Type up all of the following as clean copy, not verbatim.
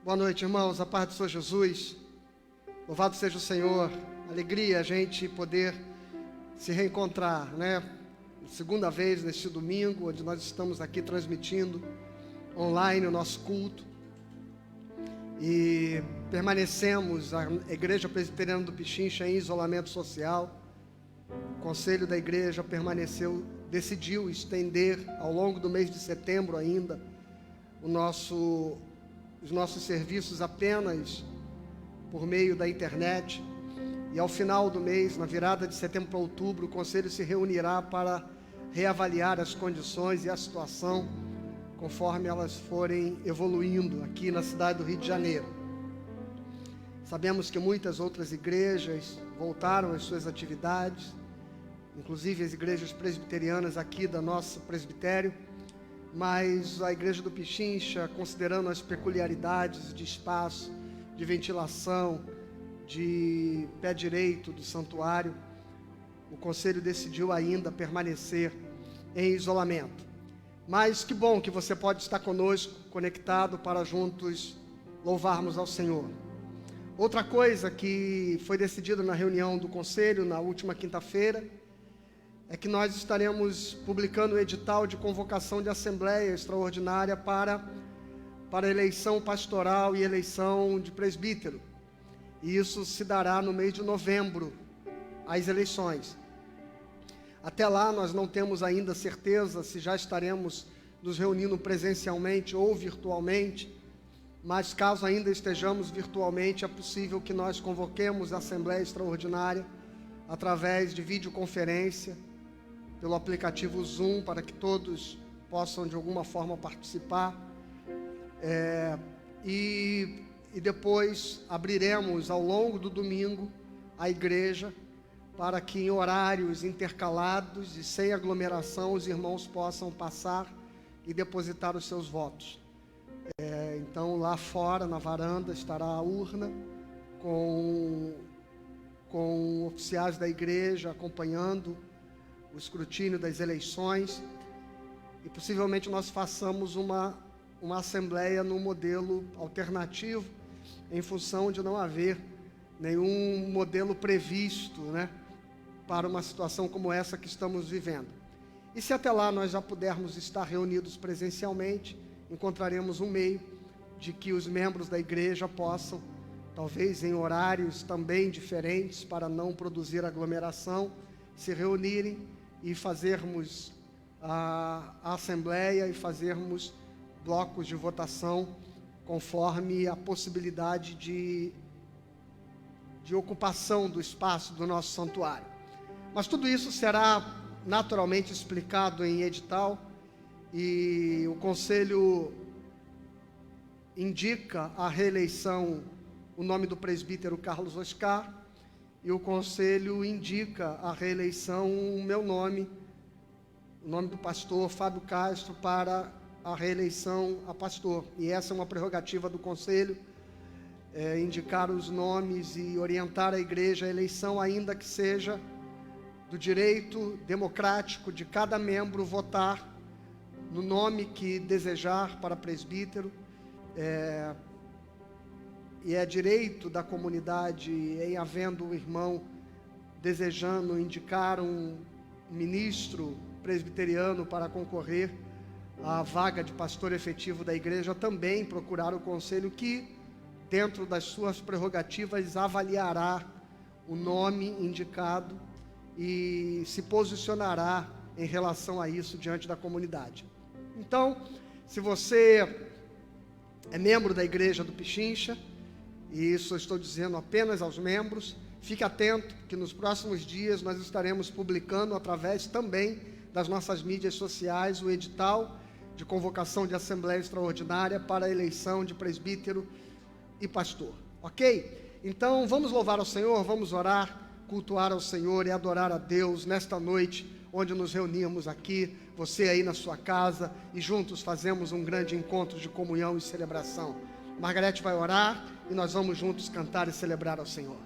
Boa noite, irmãos. A paz do Senhor Jesus. Louvado seja o Senhor. Alegria a gente poder se reencontrar, né? Segunda vez neste domingo, onde nós estamos aqui transmitindo online o nosso culto. E permanecemos, a Igreja Presbiteriana do Pichincha, em isolamento social. O Conselho da Igreja decidiu estender ao longo do mês de setembro ainda os nossos serviços apenas por meio da internet. E ao final do mês, na virada de setembro para outubro, o Conselho se reunirá para reavaliar as condições e a situação conforme elas forem evoluindo aqui na cidade do Rio de Janeiro. Sabemos que muitas outras igrejas voltaram às suas atividades, inclusive as igrejas presbiterianas aqui da nosso presbitério, mas a Igreja do Pichincha, considerando as peculiaridades de espaço, de ventilação, de pé direito do santuário, o Conselho decidiu ainda permanecer em isolamento. Mas que bom que você pode estar conosco, conectado, para juntos louvarmos ao Senhor. Outra coisa que foi decidida na reunião do Conselho, na última quinta-feira, é que nós estaremos publicando o edital de convocação de Assembleia Extraordinária para eleição pastoral e eleição de presbítero. E isso se dará no mês de novembro, as eleições. Até lá nós não temos ainda certeza se já estaremos nos reunindo presencialmente ou virtualmente, mas caso ainda estejamos virtualmente, é possível que nós convoquemos a Assembleia Extraordinária através de videoconferência, pelo aplicativo Zoom, para que todos possam de alguma forma participar. E depois abriremos ao longo do domingo a igreja para que em horários intercalados e sem aglomeração os irmãos possam passar e depositar os seus votos. Então lá fora, na varanda, estará a urna com oficiais da igreja acompanhando o escrutínio das eleições, e possivelmente nós façamos uma assembleia no modelo alternativo, em função de não haver nenhum modelo previsto, né, para uma situação como essa que estamos vivendo. E se até lá nós já pudermos estar reunidos presencialmente, encontraremos um meio de que os membros da igreja possam, talvez em horários também diferentes, para não produzir aglomeração, se reunirem e fazermos a assembleia e fazermos blocos de votação conforme a possibilidade de ocupação do espaço do nosso santuário. Mas tudo isso será naturalmente explicado em edital, e o Conselho indica a reeleição, o nome do presbítero Carlos Oscar, e o Conselho indica a reeleição, o meu nome, o nome do pastor Fábio Castro, para a reeleição a pastor. E essa é uma prerrogativa do Conselho, indicar os nomes e orientar a igreja à eleição, ainda que seja do direito democrático de cada membro votar no nome que desejar para presbítero. E é direito da comunidade, em havendo um irmão desejando indicar um ministro presbiteriano para concorrer à vaga de pastor efetivo da igreja, também procurar o Conselho, que, dentro das suas prerrogativas, avaliará o nome indicado e se posicionará em relação a isso diante da comunidade. Então, se você é membro da Igreja do Pichincha, e isso eu estou dizendo apenas aos membros, fique atento que nos próximos dias nós estaremos publicando, através também das nossas mídias sociais, o edital de convocação de Assembleia Extraordinária para a eleição de presbítero e pastor, ok? Então vamos louvar ao Senhor, vamos orar, cultuar ao Senhor e adorar a Deus nesta noite, onde nos reunimos aqui, você aí na sua casa, e juntos fazemos um grande encontro de comunhão e celebração. Margarete vai orar e nós vamos juntos cantar e celebrar ao Senhor.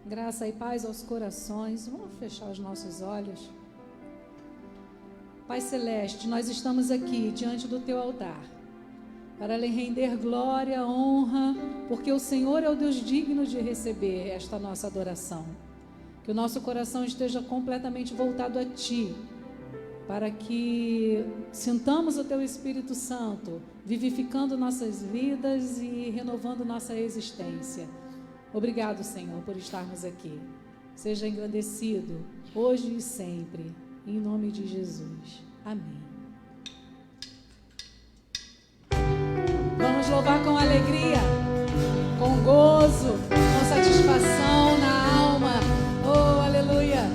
Graça e paz aos corações. Vamos fechar os nossos olhos. Pai Celeste, nós estamos aqui diante do Teu altar. para lhe render glória, honra, porque o Senhor é o Deus digno de receber esta nossa adoração. Que o nosso coração esteja completamente voltado a Ti, para que sintamos o Teu Espírito Santo, vivificando nossas vidas e renovando nossa existência. Obrigado, Senhor, por estarmos aqui. Seja engrandecido, hoje e sempre, em nome de Jesus. Amém. Vamos louvar com alegria, com gozo, com satisfação na alma. Oh, aleluia!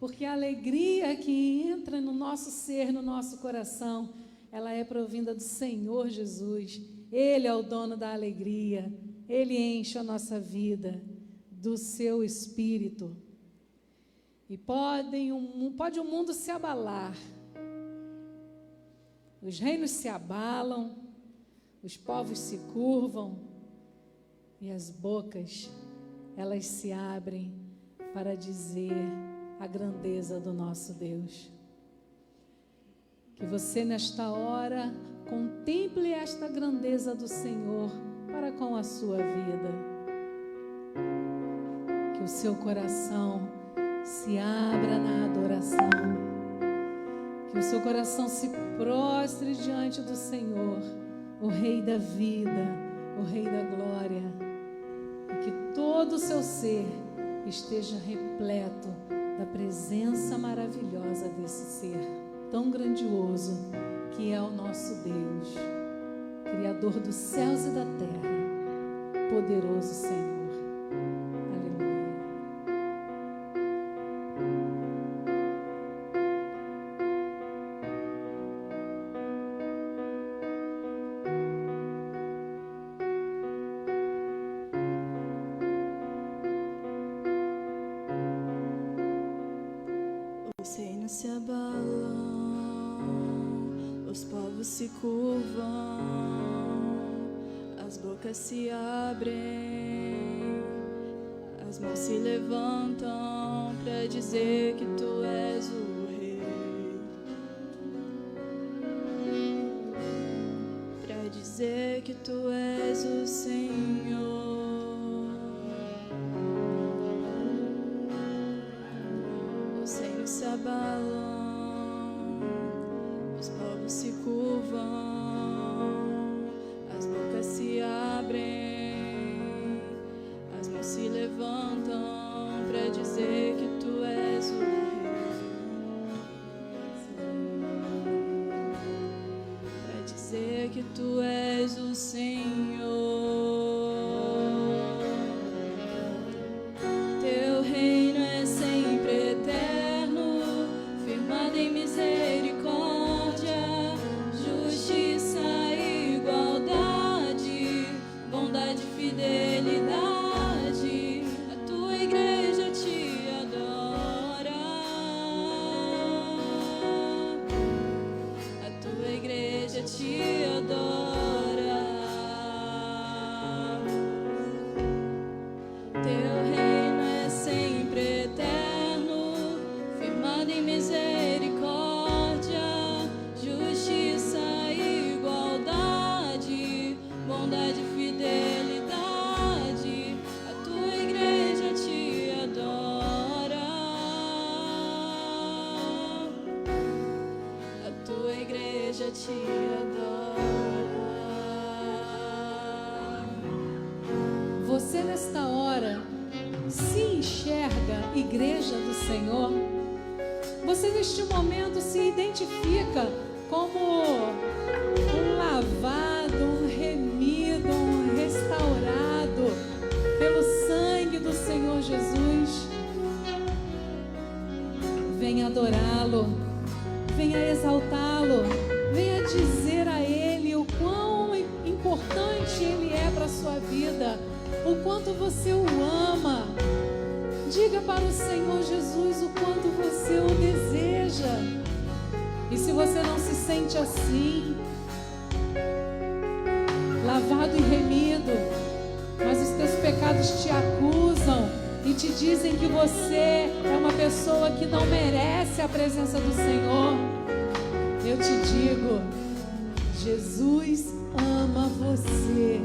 Porque a alegria que entra no nosso ser, no nosso coração, ela é provinda do Senhor Jesus. Ele é o dono da alegria. Ele enche a nossa vida do seu Espírito. E pode o mundo se abalar. Os reinos se abalam, os povos se curvam e as bocas, elas se abrem para dizer a grandeza do nosso Deus. Que você nesta hora contemple esta grandeza do Senhor para com a sua vida. Que o seu coração se abra na adoração. Que o seu coração se prostre diante do Senhor, o Rei da vida, o Rei da glória. E que todo o seu ser esteja repleto da presença maravilhosa desse ser tão grandioso que é o nosso Deus, Criador dos céus e da terra, poderoso Senhor. Aleluia. Os reinos se abalam, Os povos se curvam, as bocas se abrem, as mãos se levantam para dizer que tu és o Rei, para dizer que tu és o Senhor. Os reinos se abalam, os povos se curvam, as bocas se abrem, as mãos se levantam para dizer que tu és o Rei, para dizer que tu és o Senhor. Teu reino é sempre eterno, firmado em misericórdia, justiça e igualdade, bondade e fidelidade. A tua igreja te adora, a tua igreja te adora. Teu reino é sempre eterno, firmado em misericórdia, justiça e igualdade, bondade e fidelidade. A tua igreja te adora, a tua igreja te adora. Você nesta hora se enxerga igreja do Senhor? Você neste momento se identifica como um lavado, um remido, um restaurado pelo sangue do Senhor Jesus? Venha adorá-lo, venha exaltá-lo, venha dizer a Ele o quão importante Ele é para a sua vida, o quanto você o ama. Diga para o Senhor Jesus o quanto você o deseja. E se você não se sente assim, lavado e remido, mas os teus pecados te acusam e te dizem que você é uma pessoa que não merece a presença do Senhor, eu te digo, Jesus ama você.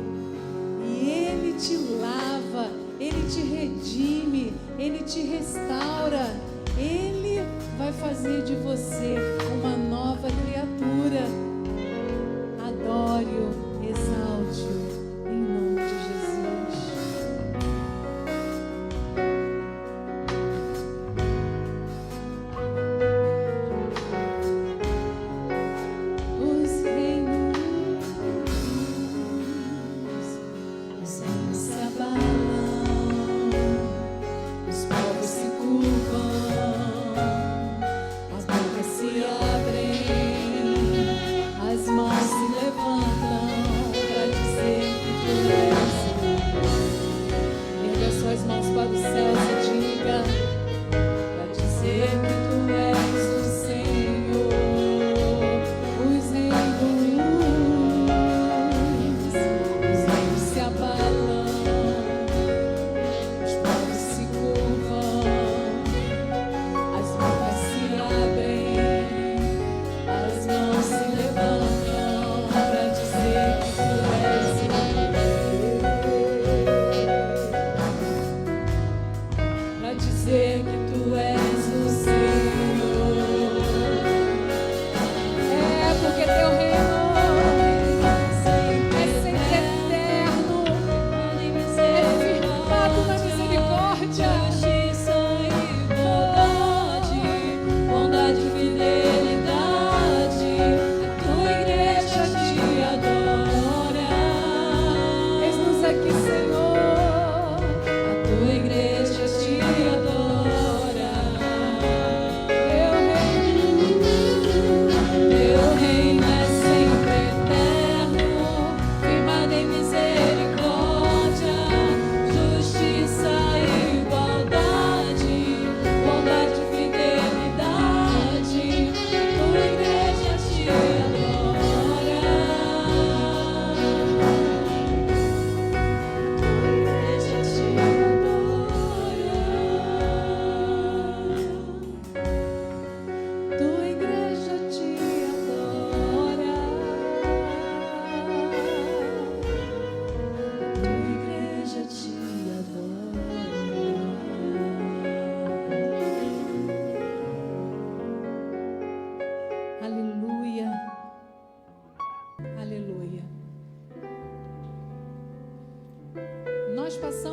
E Ele te lava, Ele te redime, Ele te restaura. Ele vai fazer de você uma nova criatura. Adore-o, exalte-o, em nome de Jesus. Os reinos se abalam, os povos se curvam, as bocas se abrem.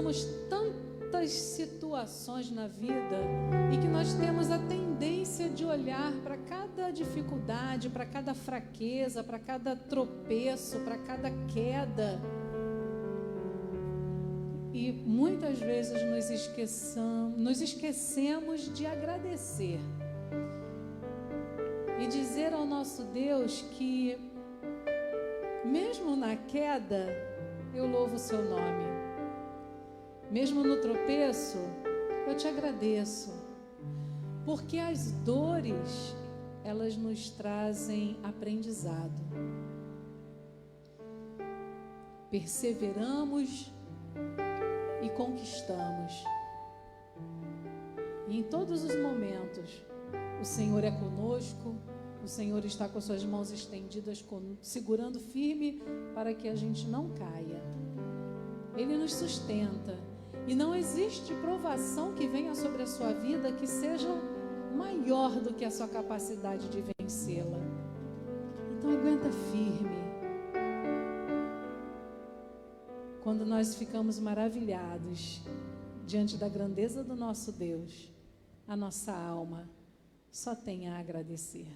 passamos tantas situações na vida e que nós temos a tendência de olhar para cada dificuldade, para cada fraqueza, para cada tropeço, para cada queda. E muitas vezes nos esquecemos de agradecer e dizer ao nosso Deus que, mesmo na queda, eu louvo o seu nome. Mesmo no tropeço, eu te agradeço. Porque as dores, elas nos trazem aprendizado. Perseveramos e conquistamos. E em todos os momentos, o Senhor é conosco, o Senhor está com as suas mãos estendidas, segurando firme para que a gente não caia. Ele nos sustenta. E não existe provação que venha sobre a sua vida que seja maior do que a sua capacidade de vencê-la. Então aguenta firme. Quando nós ficamos maravilhados diante da grandeza do nosso Deus, a nossa alma só tem a agradecer.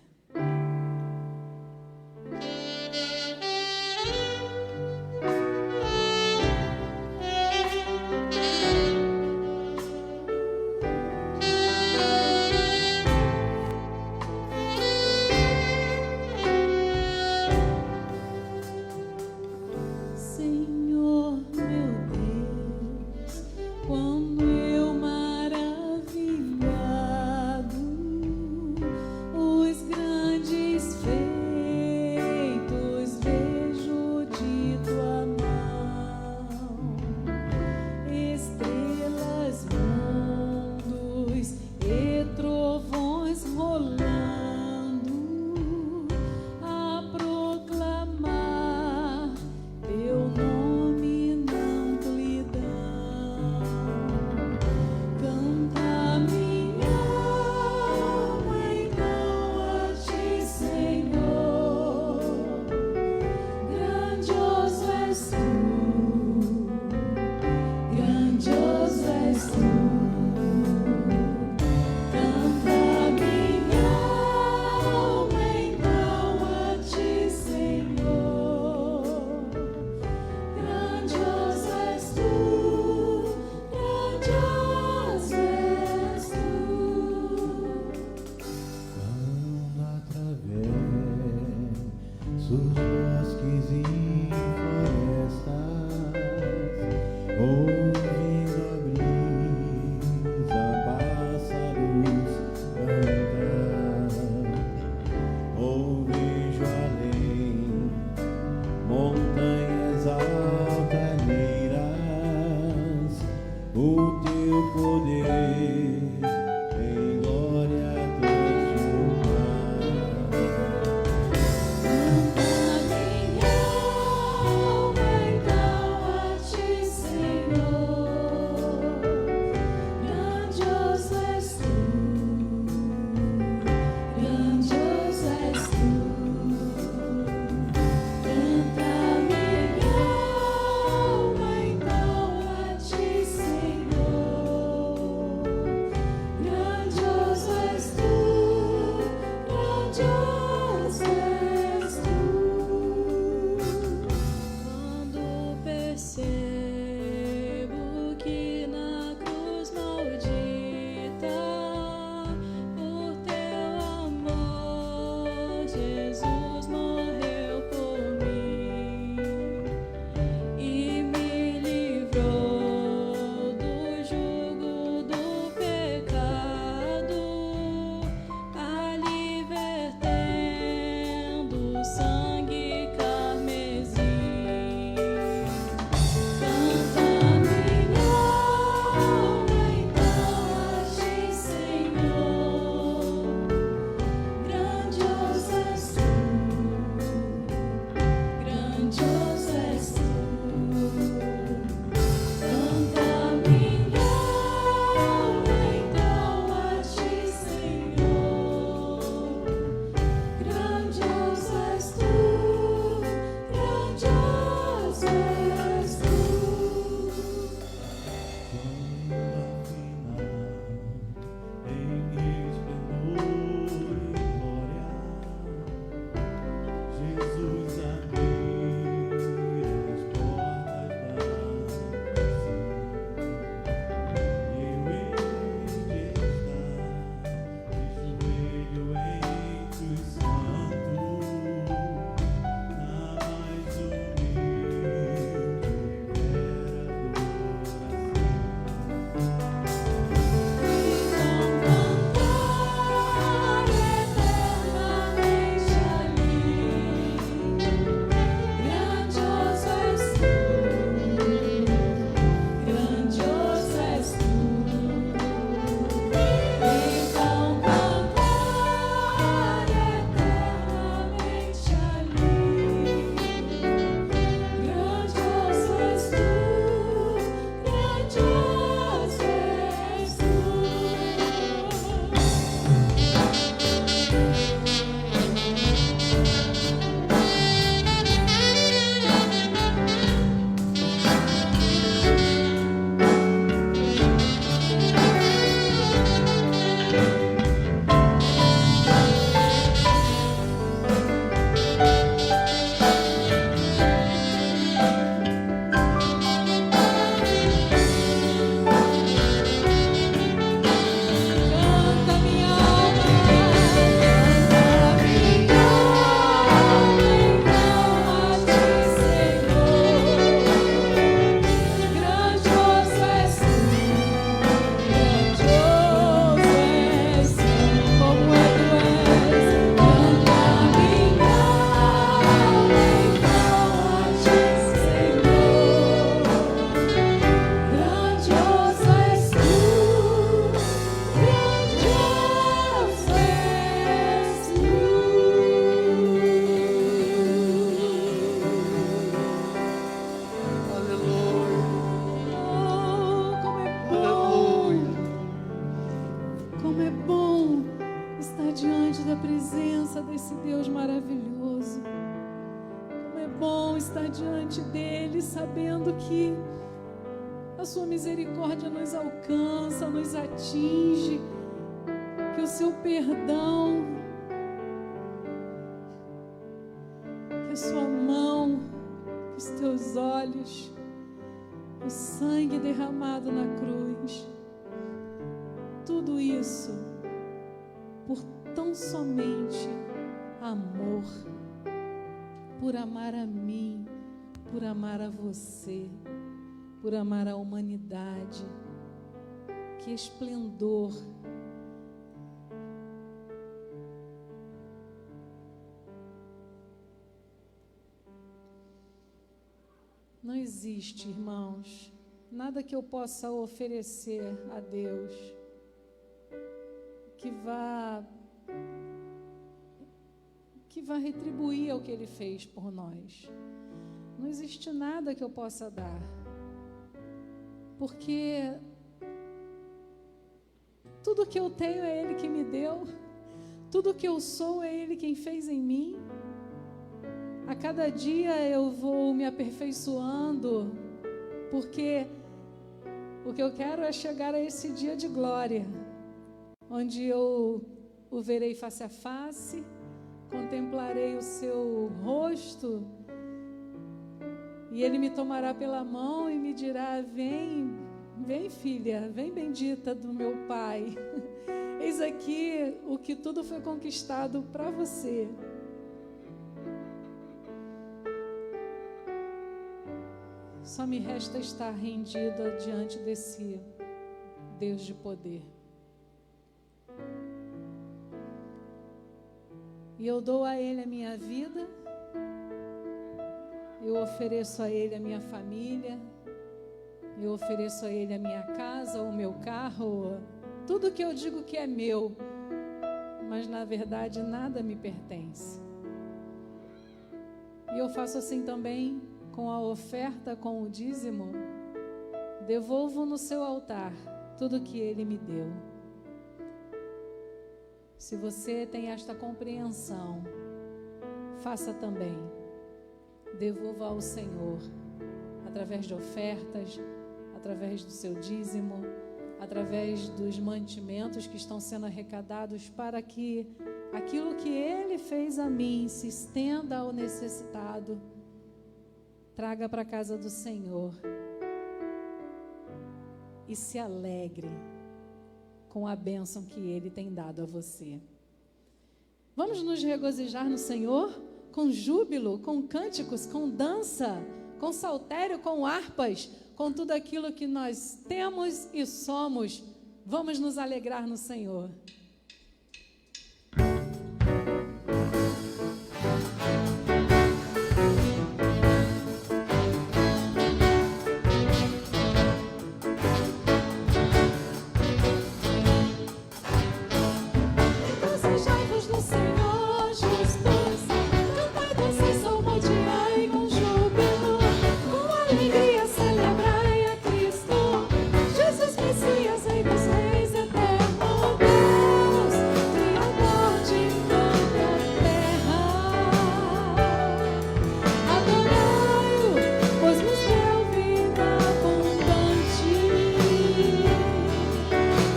diante da presença desse Deus maravilhoso. Como é bom estar diante dele, sabendo que a sua misericórdia nos alcança, nos atinge, que o seu perdão, que a sua mão, que os teus olhos, o sangue derramado na cruz, tudo isso por tão somente amor, por amar a mim, por amar a você, por amar a humanidade. Que esplendor! Não existe, irmãos, nada que eu possa oferecer a Deus que vá retribuir ao que Ele fez por nós. Não existe nada que eu possa dar, porque tudo que eu tenho é Ele que me deu, tudo que eu sou é Ele quem fez em mim. A cada dia eu vou me aperfeiçoando, porque o que eu quero é chegar a esse dia de glória, onde eu o verei face a face, contemplarei o seu rosto, e Ele me tomará pela mão e me dirá: vem, vem filha, vem bendita do meu Pai. Eis aqui o que tudo foi conquistado para você. Só me resta estar rendida diante desse Deus de poder. E eu dou a Ele a minha vida, eu ofereço a Ele a minha família, eu ofereço a Ele a minha casa, o meu carro, tudo que eu digo que é meu, mas na verdade nada me pertence. E eu faço assim também com a oferta, com o dízimo. Devolvo no seu altar tudo que Ele me deu. Se você tem esta compreensão, faça também. Devolva ao Senhor, através de ofertas, através do seu dízimo, através dos mantimentos que estão sendo arrecadados, para que aquilo que Ele fez a mim se estenda ao necessitado. Traga para a casa do Senhor e se alegre com a bênção que Ele tem dado a você. Vamos nos regozijar no Senhor com júbilo, com cânticos, com dança, com saltério, com harpas, com tudo aquilo que nós temos e somos. Vamos nos alegrar no Senhor.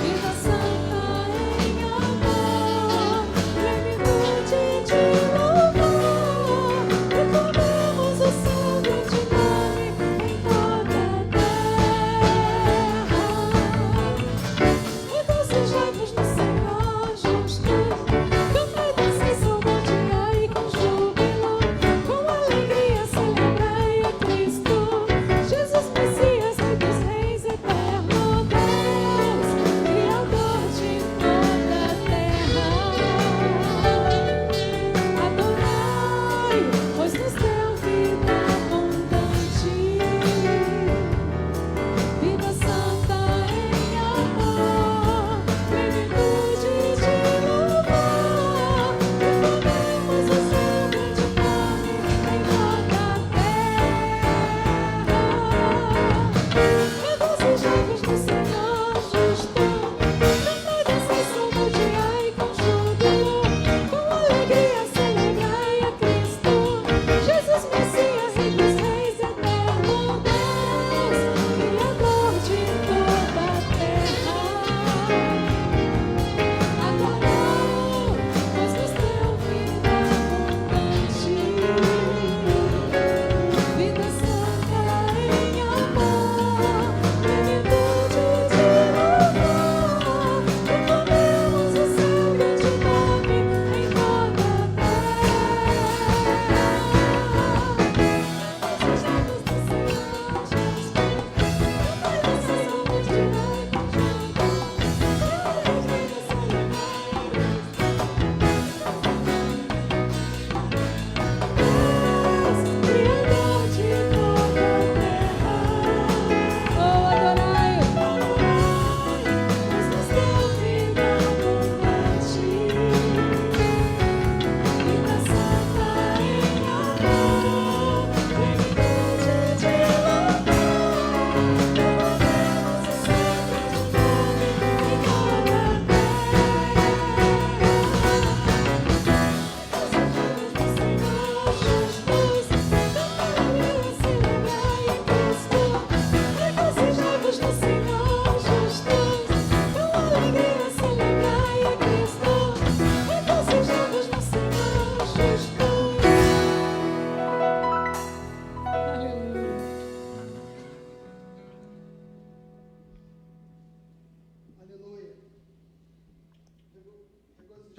Vida santa em amor,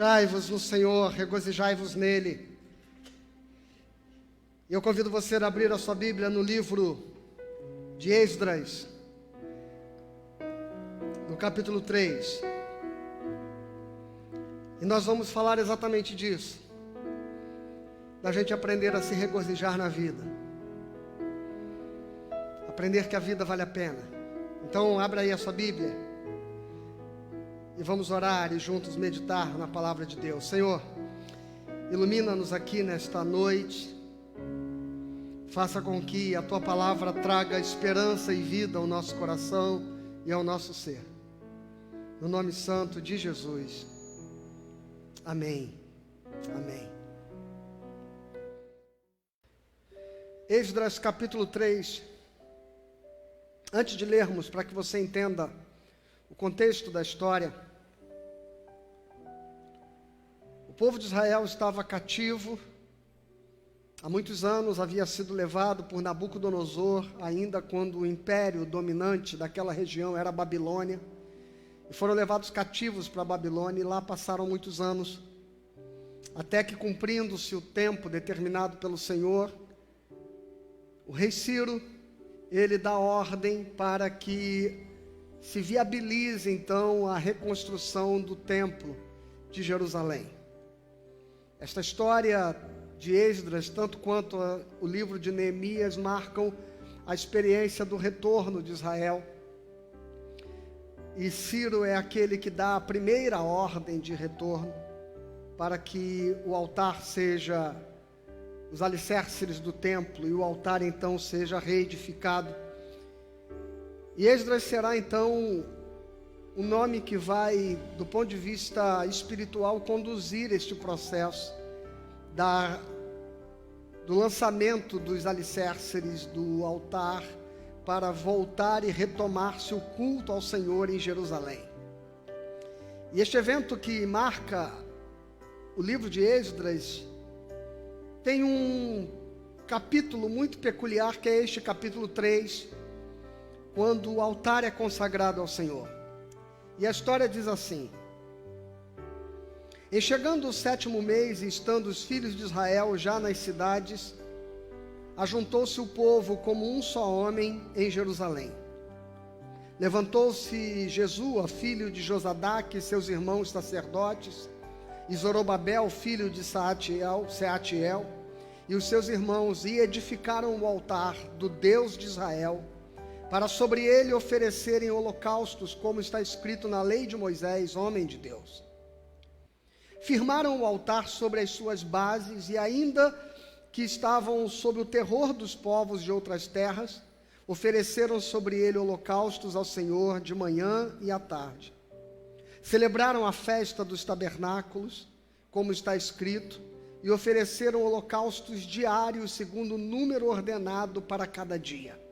Alegrai-vos no Senhor, regozijai-vos nele. E eu convido você a abrir a sua Bíblia no livro de Esdras, no capítulo 3. E nós vamos falar exatamente disso, da gente aprender a se regozijar na vida, aprender que a vida vale a pena. Então abra aí a sua Bíblia e vamos orar e juntos meditar na palavra de Deus. Senhor, ilumina-nos aqui nesta noite, faça com que a Tua palavra traga esperança e vida ao nosso coração e ao nosso ser. No nome santo de Jesus. Amém. Amém. Esdras capítulo 3. Antes de lermos, para que você entenda o contexto da história, o povo de Israel estava cativo. Há muitos anos havia sido levado por Nabucodonosor, ainda quando o império dominante daquela região era a Babilônia. E foram levados cativos para a Babilônia e lá passaram muitos anos, até que, cumprindo-se o tempo determinado pelo Senhor, o rei Ciro, ele dá ordem para que se viabilize então a reconstrução do templo de Jerusalém. Esta história de Esdras, tanto quanto o livro de Neemias, marcam a experiência do retorno de Israel. E Ciro é aquele que dá a primeira ordem de retorno para que o altar seja, os alicerces do templo, e o altar então seja reedificado. E Esdras será então o nome que vai, do ponto de vista espiritual, conduzir este processo do lançamento dos alicerces do altar para voltar e retomar-se o culto ao Senhor em Jerusalém. E este evento que marca o livro de Esdras tem um capítulo muito peculiar, que é este capítulo 3, quando o altar é consagrado ao Senhor. E a história diz assim: em chegando o 7º mês, e estando os filhos de Israel já nas cidades, ajuntou-se o povo como um só homem em Jerusalém. Levantou-se Jesua, filho de Josadaque, e seus irmãos sacerdotes, e Zorobabel, filho de Seatiel, e os seus irmãos, e edificaram o altar do Deus de Israel, para sobre ele oferecerem holocaustos, como está escrito na lei de Moisés, homem de Deus. Firmaram o altar sobre as suas bases, e ainda que estavam sob o terror dos povos de outras terras, ofereceram sobre ele holocaustos ao Senhor de manhã e à tarde. Celebraram a festa dos tabernáculos, como está escrito, e ofereceram holocaustos diários segundo o número ordenado para cada dia.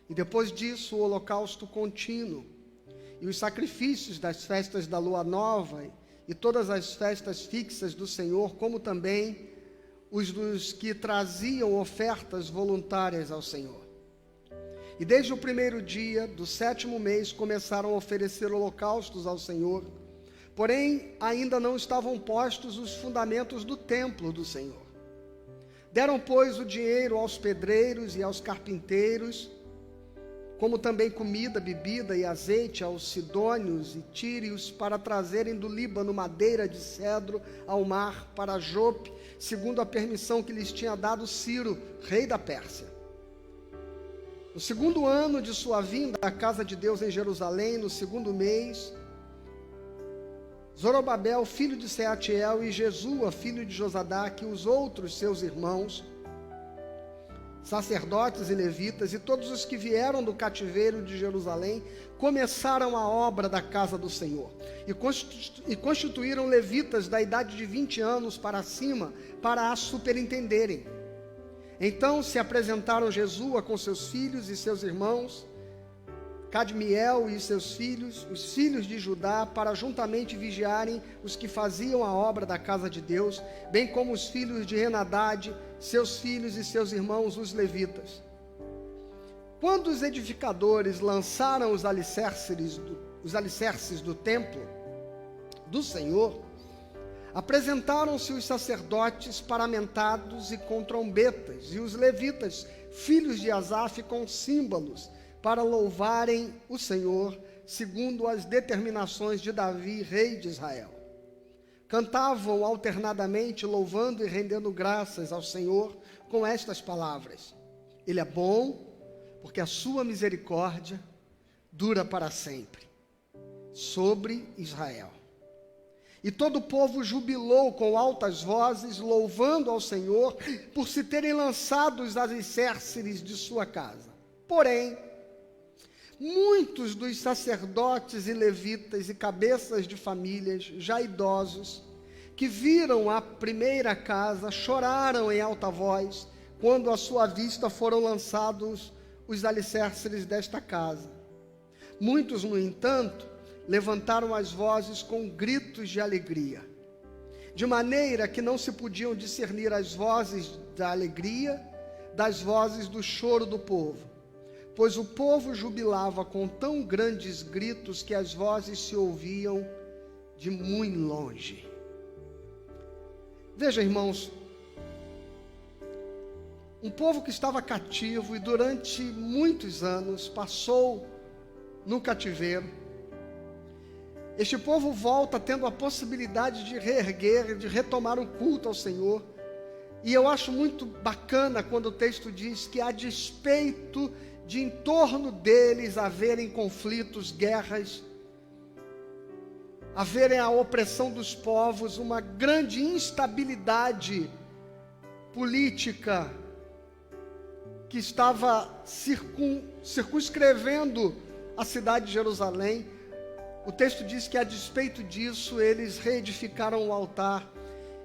E depois disso, o holocausto contínuo, e os sacrifícios das festas da lua nova, e todas as festas fixas do Senhor, como também os dos que traziam ofertas voluntárias ao Senhor. E desde o primeiro dia do 7º mês começaram a oferecer holocaustos ao Senhor, porém ainda não estavam postos os fundamentos do templo do Senhor. Deram, pois, o dinheiro aos pedreiros e aos carpinteiros, como também comida, bebida e azeite aos sidônios e tírios, para trazerem do Líbano madeira de cedro ao mar para Jope, segundo a permissão que lhes tinha dado Ciro, rei da Pérsia. No 2º ano de sua vinda à casa de Deus em Jerusalém, no 2º mês, Zorobabel, filho de Seatiel, e Jesua, filho de Josadaque, e os outros seus irmãos, sacerdotes e levitas, e todos os que vieram do cativeiro de Jerusalém, começaram a obra da casa do Senhor, e constituíram levitas da idade de 20 anos para cima, para a superintenderem. Então se apresentaram Jesua com seus filhos e seus irmãos, Cadmiel e seus filhos, os filhos de Judá, para juntamente vigiarem os que faziam a obra da casa de Deus, bem como os filhos de Henadade, seus filhos e seus irmãos, os levitas. Quando os edificadores lançaram os alicerces do templo do Senhor, apresentaram-se os sacerdotes paramentados e com trombetas, e os levitas, filhos de Asaf, com símbolos, para louvarem o Senhor, segundo as determinações de Davi, rei de Israel. Cantavam alternadamente, louvando e rendendo graças ao Senhor com estas palavras: Ele é bom, porque a sua misericórdia dura para sempre, sobre Israel. E todo o povo jubilou com altas vozes, louvando ao Senhor, por se terem lançado os alicerces de sua casa. Porém, muitos dos sacerdotes e levitas e cabeças de famílias, já idosos, que viram a primeira casa, choraram em alta voz, quando à sua vista foram lançados os alicerces desta casa. Muitos, no entanto, levantaram as vozes com gritos de alegria, de maneira que não se podiam discernir as vozes da alegria das vozes do choro do povo, pois o povo jubilava com tão grandes gritos que as vozes se ouviam de muito longe. Veja, irmãos, um povo que estava cativo e durante muitos anos passou no cativeiro. Este povo volta tendo a possibilidade de reerguer, de retomar o culto ao Senhor. E eu acho muito bacana quando o texto diz que, a despeito de em torno deles haverem conflitos, guerras, haverem a opressão dos povos, uma grande instabilidade política que estava circunscrevendo a cidade de Jerusalém, o texto diz que, a despeito disso, eles reedificaram o altar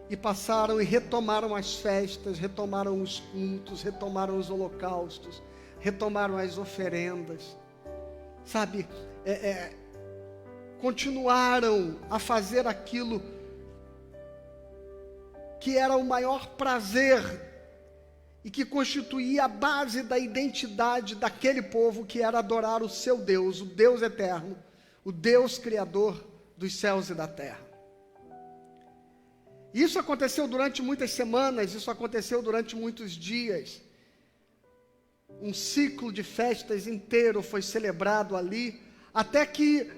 e passaram e retomaram as festas, retomaram os cultos, retomaram os holocaustos, retomaram as oferendas, sabe, continuaram a fazer aquilo que era o maior prazer e que constituía a base da identidade daquele povo, que era adorar o seu Deus, o Deus eterno, o Deus criador dos céus e da terra. Isso aconteceu durante muitas semanas, isso aconteceu durante muitos dias. Um ciclo de festas inteiro foi celebrado ali, até que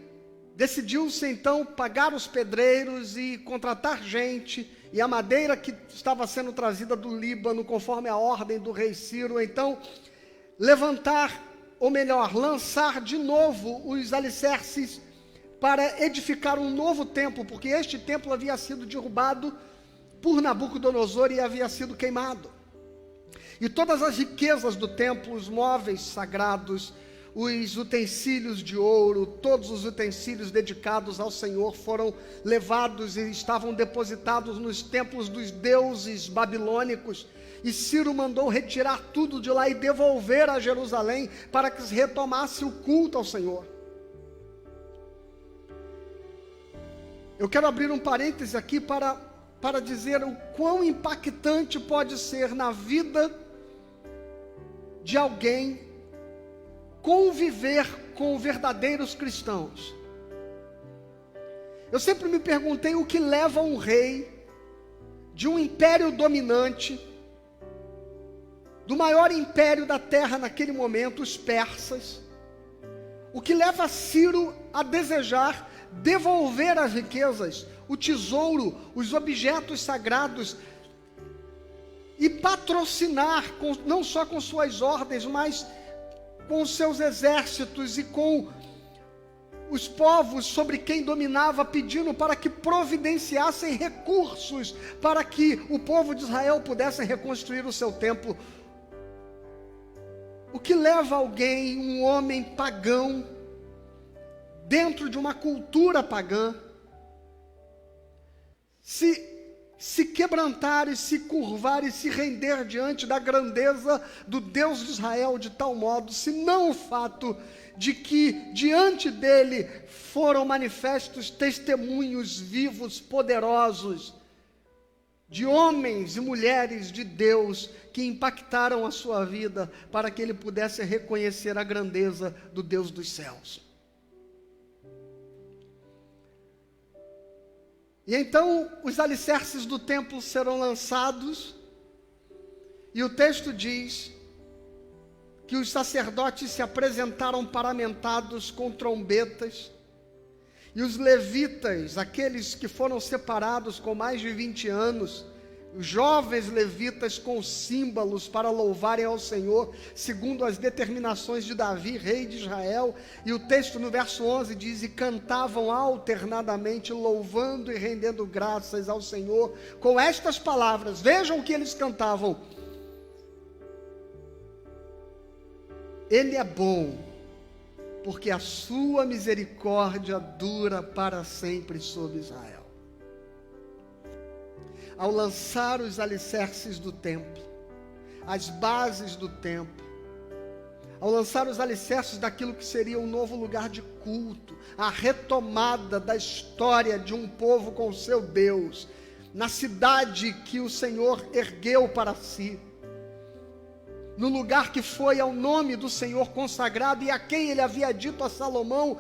decidiu-se então pagar os pedreiros e contratar gente, e a madeira que estava sendo trazida do Líbano, conforme a ordem do rei Ciro, então levantar, ou melhor, lançar de novo os alicerces para edificar um novo templo, porque este templo havia sido derrubado por Nabucodonosor e havia sido queimado. E todas as riquezas do templo, os móveis sagrados, os utensílios de ouro, todos os utensílios dedicados ao Senhor foram levados e estavam depositados nos templos dos deuses babilônicos. E Ciro mandou retirar tudo de lá e devolver a Jerusalém para que se retomasse o culto ao Senhor. Eu quero abrir um parêntese aqui para dizer o quão impactante pode ser na vida de alguém conviver com verdadeiros cristãos. Eu sempre me perguntei o que leva um rei de um império dominante, do maior império da terra naquele momento, os persas, o que leva Ciro a desejar devolver as riquezas, o tesouro, os objetos sagrados, e patrocinar, não só com suas ordens, mas com os seus exércitos e com os povos sobre quem dominava, pedindo para que providenciassem recursos para que o povo de Israel pudesse reconstruir o seu templo. O que leva alguém, um homem pagão, dentro de uma cultura pagã, se quebrantar e se curvar e se render diante da grandeza do Deus de Israel de tal modo, se não o fato de que diante dele foram manifestos testemunhos vivos, poderosos, de homens e mulheres de Deus que impactaram a sua vida para que ele pudesse reconhecer a grandeza do Deus dos céus. E então os alicerces do templo serão lançados, e o texto diz que os sacerdotes se apresentaram paramentados com trombetas, e os levitas, aqueles que foram separados com mais de 20 anos, os jovens levitas com símbolos para louvarem ao Senhor, segundo as determinações de Davi, rei de Israel. E o texto no verso 11 diz: e cantavam alternadamente, louvando e rendendo graças ao Senhor, com estas palavras. Vejam o que eles cantavam: Ele é bom, porque a sua misericórdia dura para sempre sobre Israel. Ao lançar os alicerces do templo, as bases do templo, ao lançar os alicerces daquilo que seria um novo lugar de culto, a retomada da história de um povo com seu Deus, na cidade que o Senhor ergueu para si, no lugar que foi ao nome do Senhor consagrado, e a quem ele havia dito a Salomão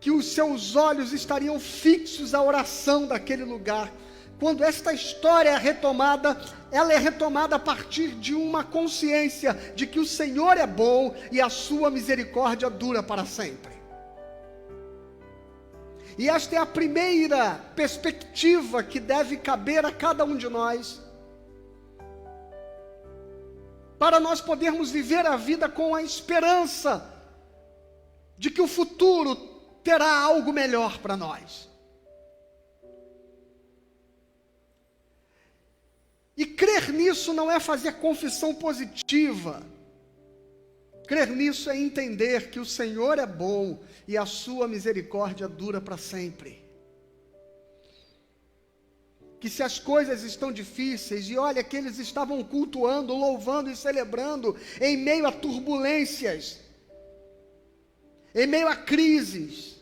que os seus olhos estariam fixos à oração daquele lugar. Quando esta história é retomada, ela é retomada a partir de uma consciência de que o Senhor é bom e a sua misericórdia dura para sempre. E esta é a primeira perspectiva que deve caber a cada um de nós, para nós podermos viver a vida com a esperança de que o futuro terá algo melhor para nós. E crer nisso não é fazer confissão positiva. Crer nisso é entender que o Senhor é bom e a sua misericórdia dura para sempre. Que se as coisas estão difíceis, e olha que eles estavam cultuando, louvando e celebrando em meio a turbulências, em meio a crises,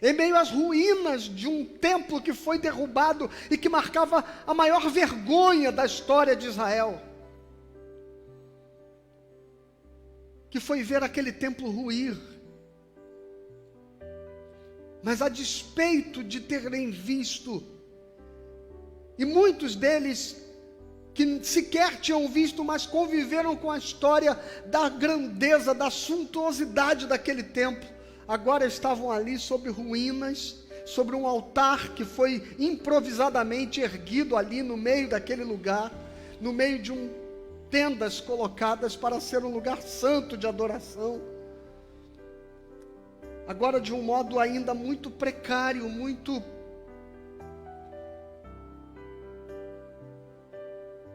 em meio às ruínas de um templo que foi derrubado e que marcava a maior vergonha da história de Israel, que foi ver aquele templo ruir. Mas a despeito de terem visto, e muitos deles que sequer tinham visto, mas conviveram com a história da grandeza, da suntuosidade daquele templo, agora estavam ali sobre ruínas, sobre um altar que foi improvisadamente erguido ali no meio daquele lugar, no meio de tendas colocadas para ser um lugar santo de adoração. Agora de um modo ainda muito precário, muito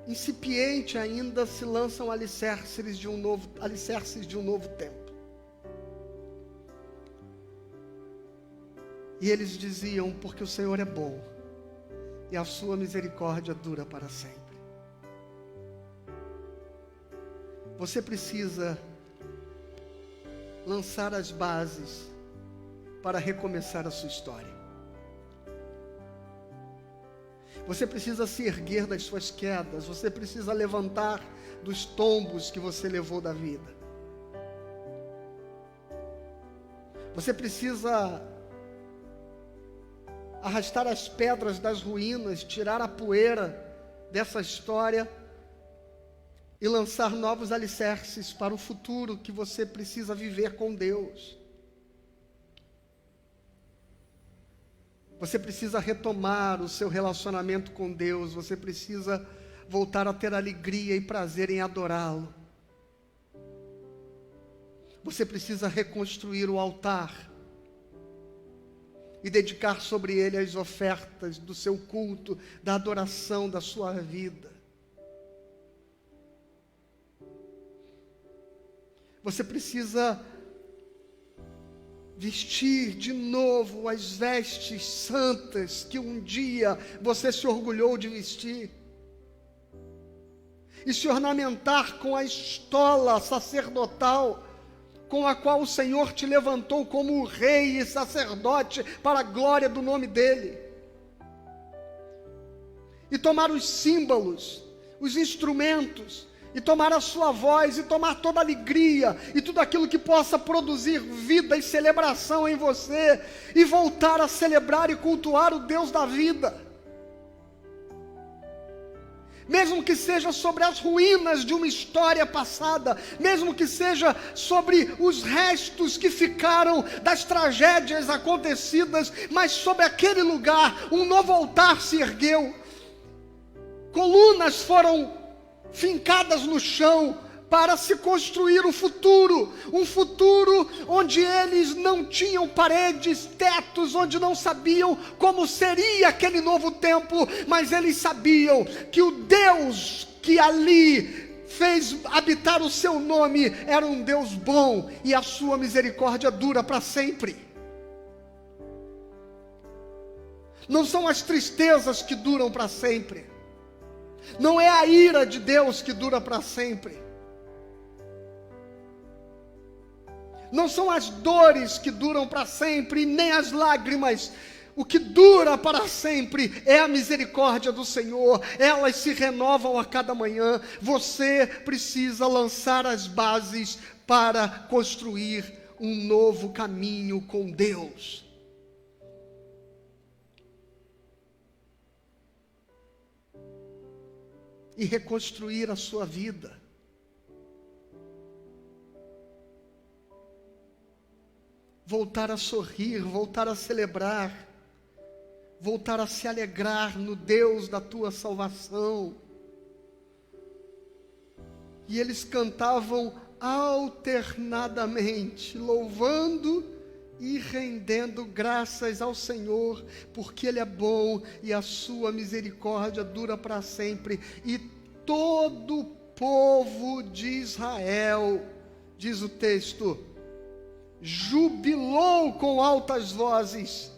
incipiente ainda, se lançam alicerces de um novo templo. E eles diziam: porque o Senhor é bom e a sua misericórdia dura para sempre. Você precisa lançar as bases para recomeçar a sua história. Você precisa se erguer das suas quedas. Você precisa levantar dos tombos que você levou da vida. Você precisa arrastar as pedras das ruínas, tirar a poeira dessa história e lançar novos alicerces para o futuro que você precisa viver com Deus. Você precisa retomar o seu relacionamento com Deus. Você precisa voltar a ter alegria e prazer em adorá-lo. Você precisa reconstruir o altar e dedicar sobre ele as ofertas do seu culto, da adoração da sua vida. Você precisa vestir de novo as vestes santas que um dia você se orgulhou de vestir, e se ornamentar com a estola sacerdotal com a qual o Senhor te levantou como rei e sacerdote para a glória do nome dele, e tomar os símbolos, os instrumentos e tomar a sua voz, e tomar toda a alegria, e tudo aquilo que possa produzir vida e celebração em você, e voltar a celebrar e cultuar o Deus da vida. Mesmo que seja sobre as ruínas de uma história passada, mesmo que seja sobre os restos que ficaram das tragédias acontecidas, mas sobre aquele lugar, um novo altar se ergueu, colunas foram fincadas no chão, para se construir um futuro onde eles não tinham paredes, tetos, onde não sabiam como seria aquele novo tempo, mas eles sabiam que o Deus que ali fez habitar o seu nome era um Deus bom, e a sua misericórdia dura para sempre. Não são as tristezas que duram para sempre, não é a ira de Deus que dura para sempre, não são as dores que duram para sempre, nem as lágrimas. O que dura para sempre é a misericórdia do Senhor, elas se renovam a cada manhã. Você precisa lançar as bases para construir um novo caminho com Deus. E reconstruir a sua vida. Voltar a sorrir, voltar a celebrar, voltar a se alegrar no Deus da tua salvação. E eles cantavam alternadamente, louvando e rendendo graças ao Senhor, porque Ele é bom e a sua misericórdia dura para sempre. E todo o povo de Israel, diz o texto, jubilou com altas vozes,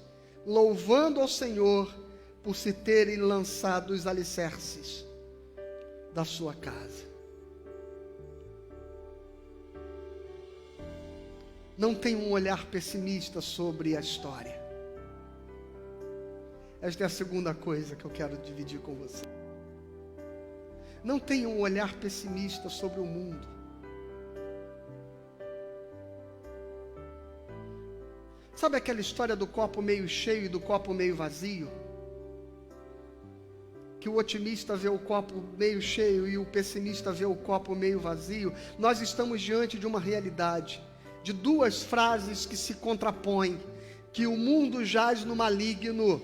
louvando ao Senhor por se terem lançado os alicerces da sua casa. Não tenha um olhar pessimista sobre a história. Esta é a segunda coisa que eu quero dividir com você. Não tenha um olhar pessimista sobre o mundo. Sabe aquela história do copo meio cheio e do copo meio vazio? Que o otimista vê o copo meio cheio e o pessimista vê o copo meio vazio. Nós estamos diante de uma realidade, de duas frases que se contrapõem, que o mundo jaz no maligno,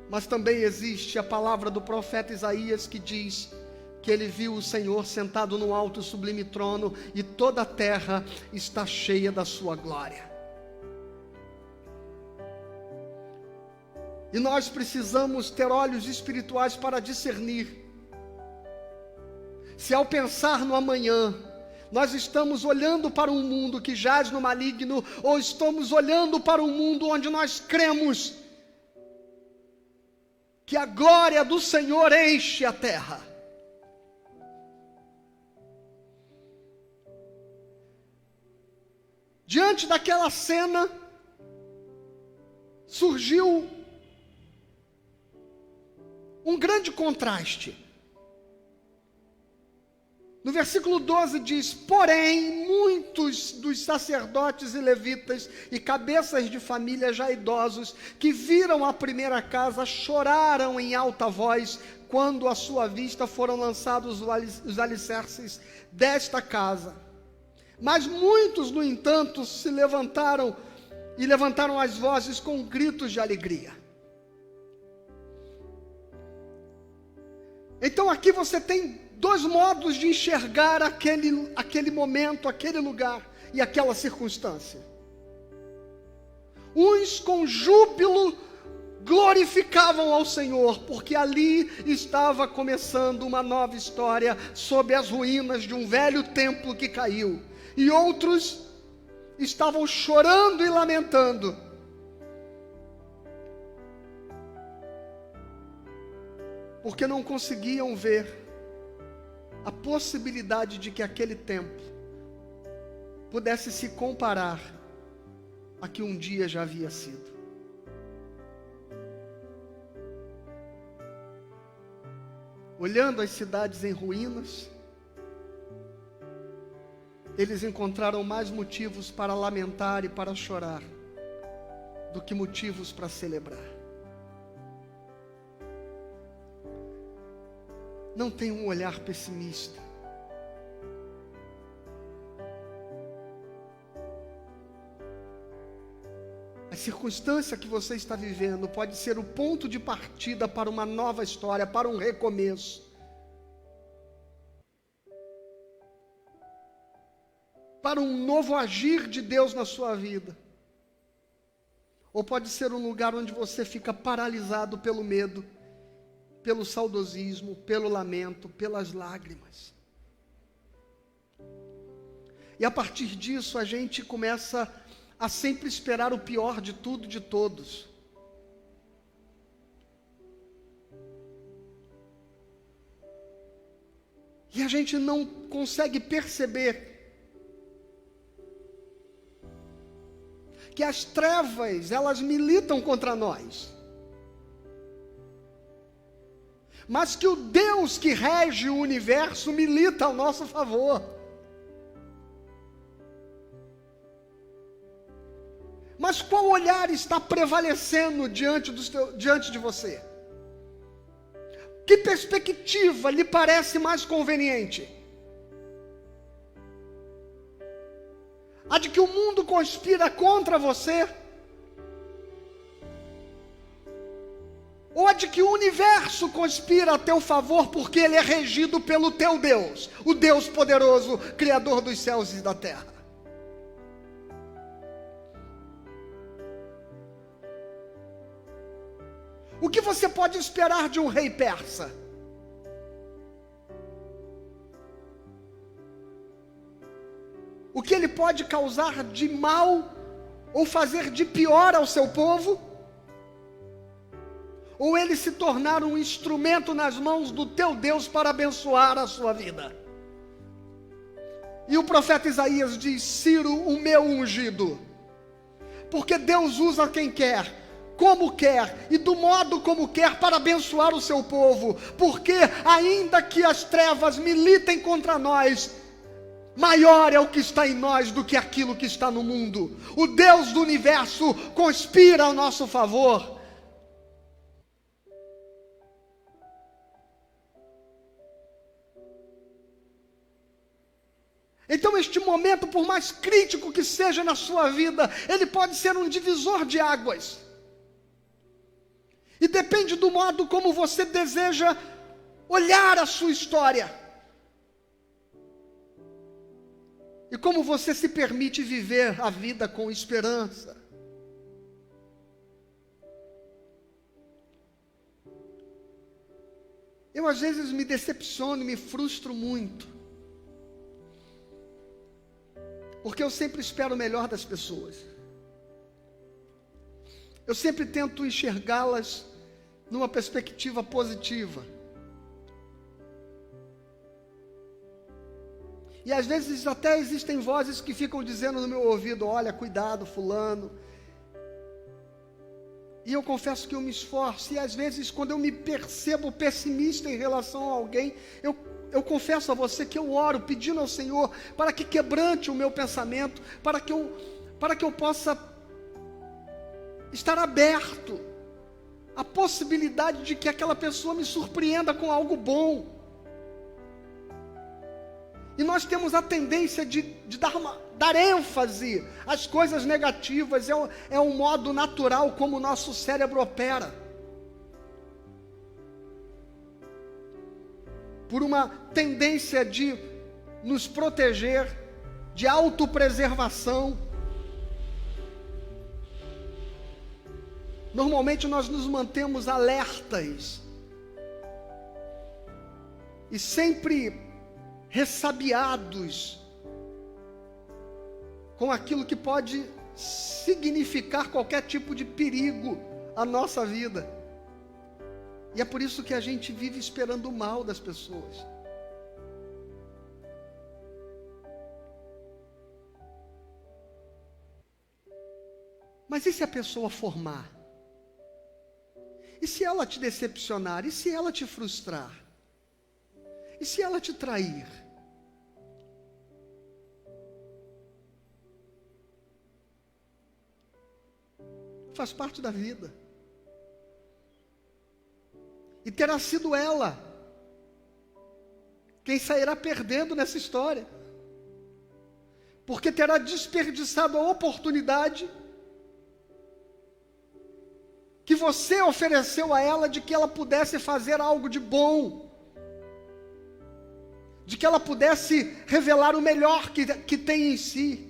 mas também existe a palavra do profeta Isaías que diz que ele viu o Senhor sentado no alto e sublime trono, e toda a terra está cheia da sua glória. E nós precisamos ter olhos espirituais para discernir se ao pensar no amanhã, nós estamos olhando para um mundo que jaz no maligno, ou estamos olhando para um mundo onde nós cremos que a glória do Senhor enche a terra. Diante daquela cena, surgiu um grande contraste. No versículo 12 diz: porém, muitos dos sacerdotes e levitas e cabeças de família já idosos, que viram a primeira casa, choraram em alta voz, quando à sua vista foram lançados os alicerces desta casa. Mas muitos, no entanto, se levantaram e levantaram as vozes com gritos de alegria. Então aqui você tem dois modos de enxergar aquele momento, aquele lugar e aquela circunstância. Uns com júbilo glorificavam ao Senhor, porque ali estava começando uma nova história sob as ruínas de um velho templo que caiu. E outros estavam chorando e lamentando, porque não conseguiam ver a possibilidade de que aquele templo pudesse se comparar a que um dia já havia sido. olhando as cidades em ruínas, eles encontraram mais motivos para lamentar e para chorar do que motivos para celebrar. Não tenha um olhar pessimista. A circunstância que você está vivendo pode ser o ponto de partida para uma nova história, para um recomeço. Para um novo agir de Deus na sua vida. Ou pode ser um lugar onde você fica paralisado pelo medo, pelo saudosismo, pelo lamento, pelas lágrimas. E a partir disso a gente começa a sempre esperar o pior de tudo, de todos. E a gente não consegue perceber que as trevas, elas militam contra nós. Mas que o Deus que rege o universo milita ao nosso favor. Mas qual olhar está prevalecendo diante de você? Que perspectiva lhe parece mais conveniente? A de que o mundo conspira contra você? Ou a de que o universo conspira a teu favor porque ele é regido pelo teu Deus, o Deus poderoso, Criador dos céus e da terra? O que você pode esperar de um rei persa? O que ele pode causar de mal ou fazer de pior ao seu povo? Ou ele se tornar um instrumento nas mãos do teu Deus para abençoar a sua vida? E o profeta Isaías diz: Ciro, o meu ungido. Porque Deus usa quem quer, como quer e do modo como quer para abençoar o seu povo. Porque ainda que as trevas militem contra nós, maior é o que está em nós do que aquilo que está no mundo. O Deus do universo conspira ao nosso favor. Então este momento, por mais crítico que seja na sua vida, ele pode ser um divisor de águas. E depende do modo como você deseja olhar a sua história. E como você se permite viver a vida com esperança. Eu às vezes me decepciono e me frustro muito. Porque eu sempre espero o melhor das pessoas. Eu sempre tento enxergá-las numa perspectiva positiva. E às vezes até existem vozes que ficam dizendo no meu ouvido: olha, cuidado, fulano. E eu confesso que eu me esforço. E às vezes quando eu me percebo pessimista em relação a alguém, eu confesso a você que eu oro pedindo ao Senhor para que quebrante o meu pensamento, para que eu possa estar aberto à possibilidade de que aquela pessoa me surpreenda com algo bom. E nós temos a tendência de dar ênfase às coisas negativas, é um modo natural como o nosso cérebro opera. Por uma tendência de nos proteger, de autopreservação. Normalmente nós nos mantemos alertas e sempre ressabiados com aquilo que pode significar qualquer tipo de perigo à nossa vida. E é por isso que a gente vive esperando o mal das pessoas. Mas e se a pessoa for má? E se ela te decepcionar? E se ela te frustrar? E se ela te trair? Faz parte da vida. E terá sido ela quem sairá perdendo nessa história. Porque terá desperdiçado a oportunidade que você ofereceu a ela de que ela pudesse fazer algo de bom, de que ela pudesse revelar o melhor que tem em si.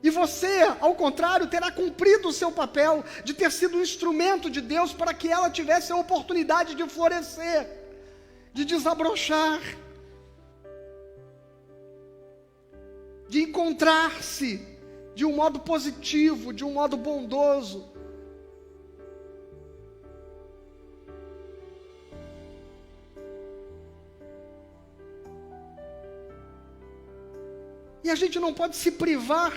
E você, ao contrário, terá cumprido o seu papel de ter sido um instrumento de Deus para que ela tivesse a oportunidade de florescer, de desabrochar, de encontrar-se de um modo positivo, de um modo bondoso. E a gente não pode se privar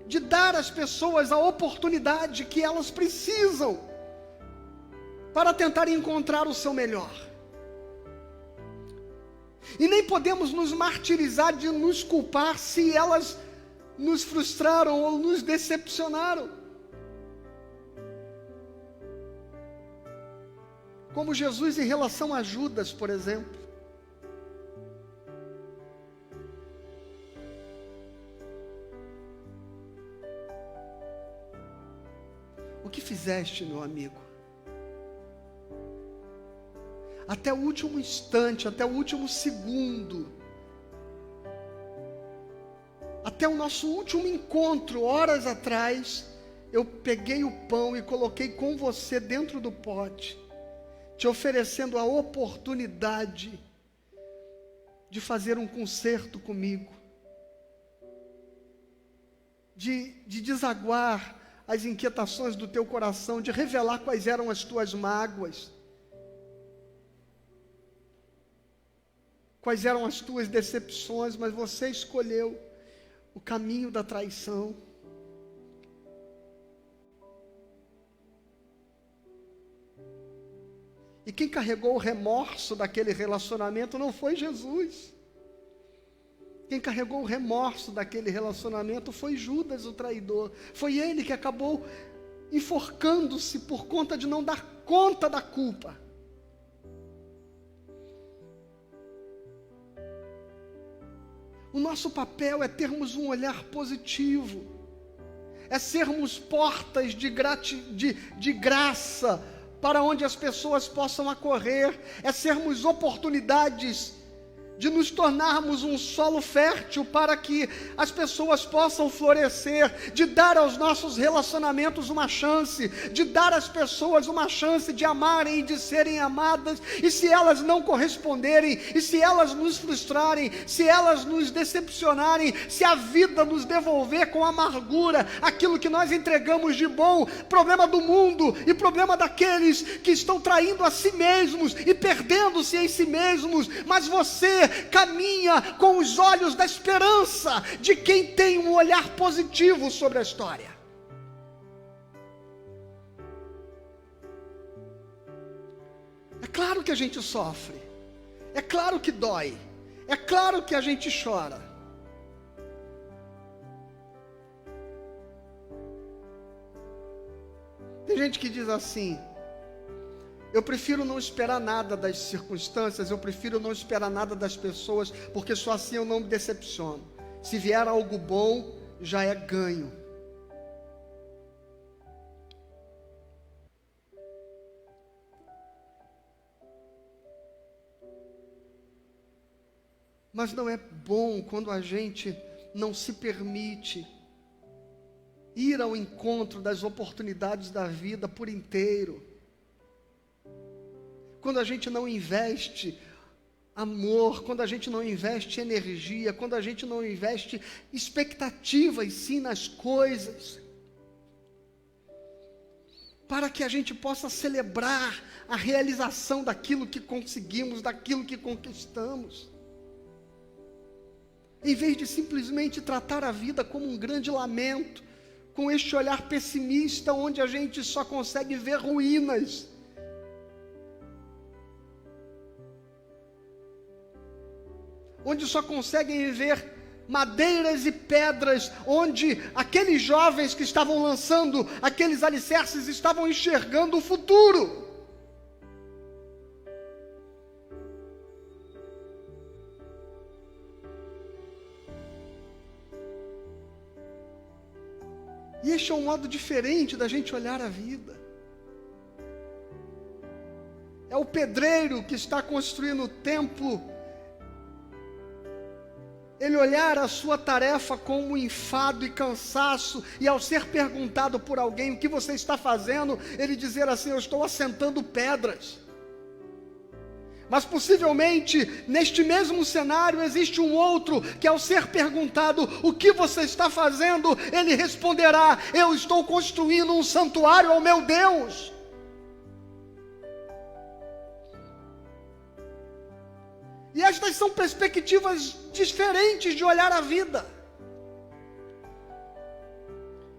de dar às pessoas a oportunidade que elas precisam para tentar encontrar o seu melhor. E nem podemos nos martirizar de nos culpar se elas nos frustraram ou nos decepcionaram. Como Jesus em relação a Judas, por exemplo. O que fizeste, meu amigo? Até o último instante, até o último segundo, até o nosso último encontro, horas atrás, eu peguei o pão e coloquei com você dentro do pote, te oferecendo a oportunidade de fazer um concerto comigo, de desaguar as inquietações do teu coração, de revelar quais eram as tuas mágoas, quais eram as tuas decepções, mas você escolheu o caminho da traição. E quem carregou o remorso daquele relacionamento não foi Jesus. Quem carregou o remorso daquele relacionamento foi Judas, o traidor. Foi ele que acabou enforcando-se por conta de não dar conta da culpa. O nosso papel é termos um olhar positivo, é sermos portas de graça para onde as pessoas possam acorrer, é sermos oportunidades de nos tornarmos um solo fértil para que as pessoas possam florescer, de dar aos nossos relacionamentos uma chance, de dar às pessoas uma chance de amarem e de serem amadas, e se elas não corresponderem, e se elas nos frustrarem, se elas nos decepcionarem, se a vida nos devolver com amargura aquilo que nós entregamos de bom, problema do mundo e problema daqueles que estão traindo a si mesmos e perdendo-se em si mesmos, mas você caminha com os olhos da esperança de quem tem um olhar positivo sobre a história. É claro que a gente sofre, é claro que dói, é claro que a gente chora. Tem gente que diz assim: eu prefiro não esperar nada das circunstâncias, eu prefiro não esperar nada das pessoas, porque só assim eu não me decepciono. Se vier algo bom, já é ganho. Mas não é bom quando a gente não se permite ir ao encontro das oportunidades da vida por inteiro. Quando a gente não investe amor, quando a gente não investe energia, quando a gente não investe expectativas sim nas coisas, para que a gente possa celebrar a realização daquilo que conseguimos, daquilo que conquistamos, em vez de simplesmente tratar a vida como um grande lamento, com este olhar pessimista, onde a gente só consegue ver ruínas. onde só conseguem ver madeiras e pedras, onde aqueles jovens que estavam lançando aqueles alicerces estavam enxergando o futuro. E este é um modo diferente da gente olhar a vida. É o pedreiro que está construindo o templo, ele olhar a sua tarefa como um enfado e cansaço, e ao ser perguntado por alguém o que você está fazendo, ele dizer assim: eu estou assentando pedras. Mas possivelmente, neste mesmo cenário, existe um outro que, ao ser perguntado o que você está fazendo, ele responderá: eu estou construindo um santuário ao meu Deus. E estas são perspectivas diferentes de olhar a vida.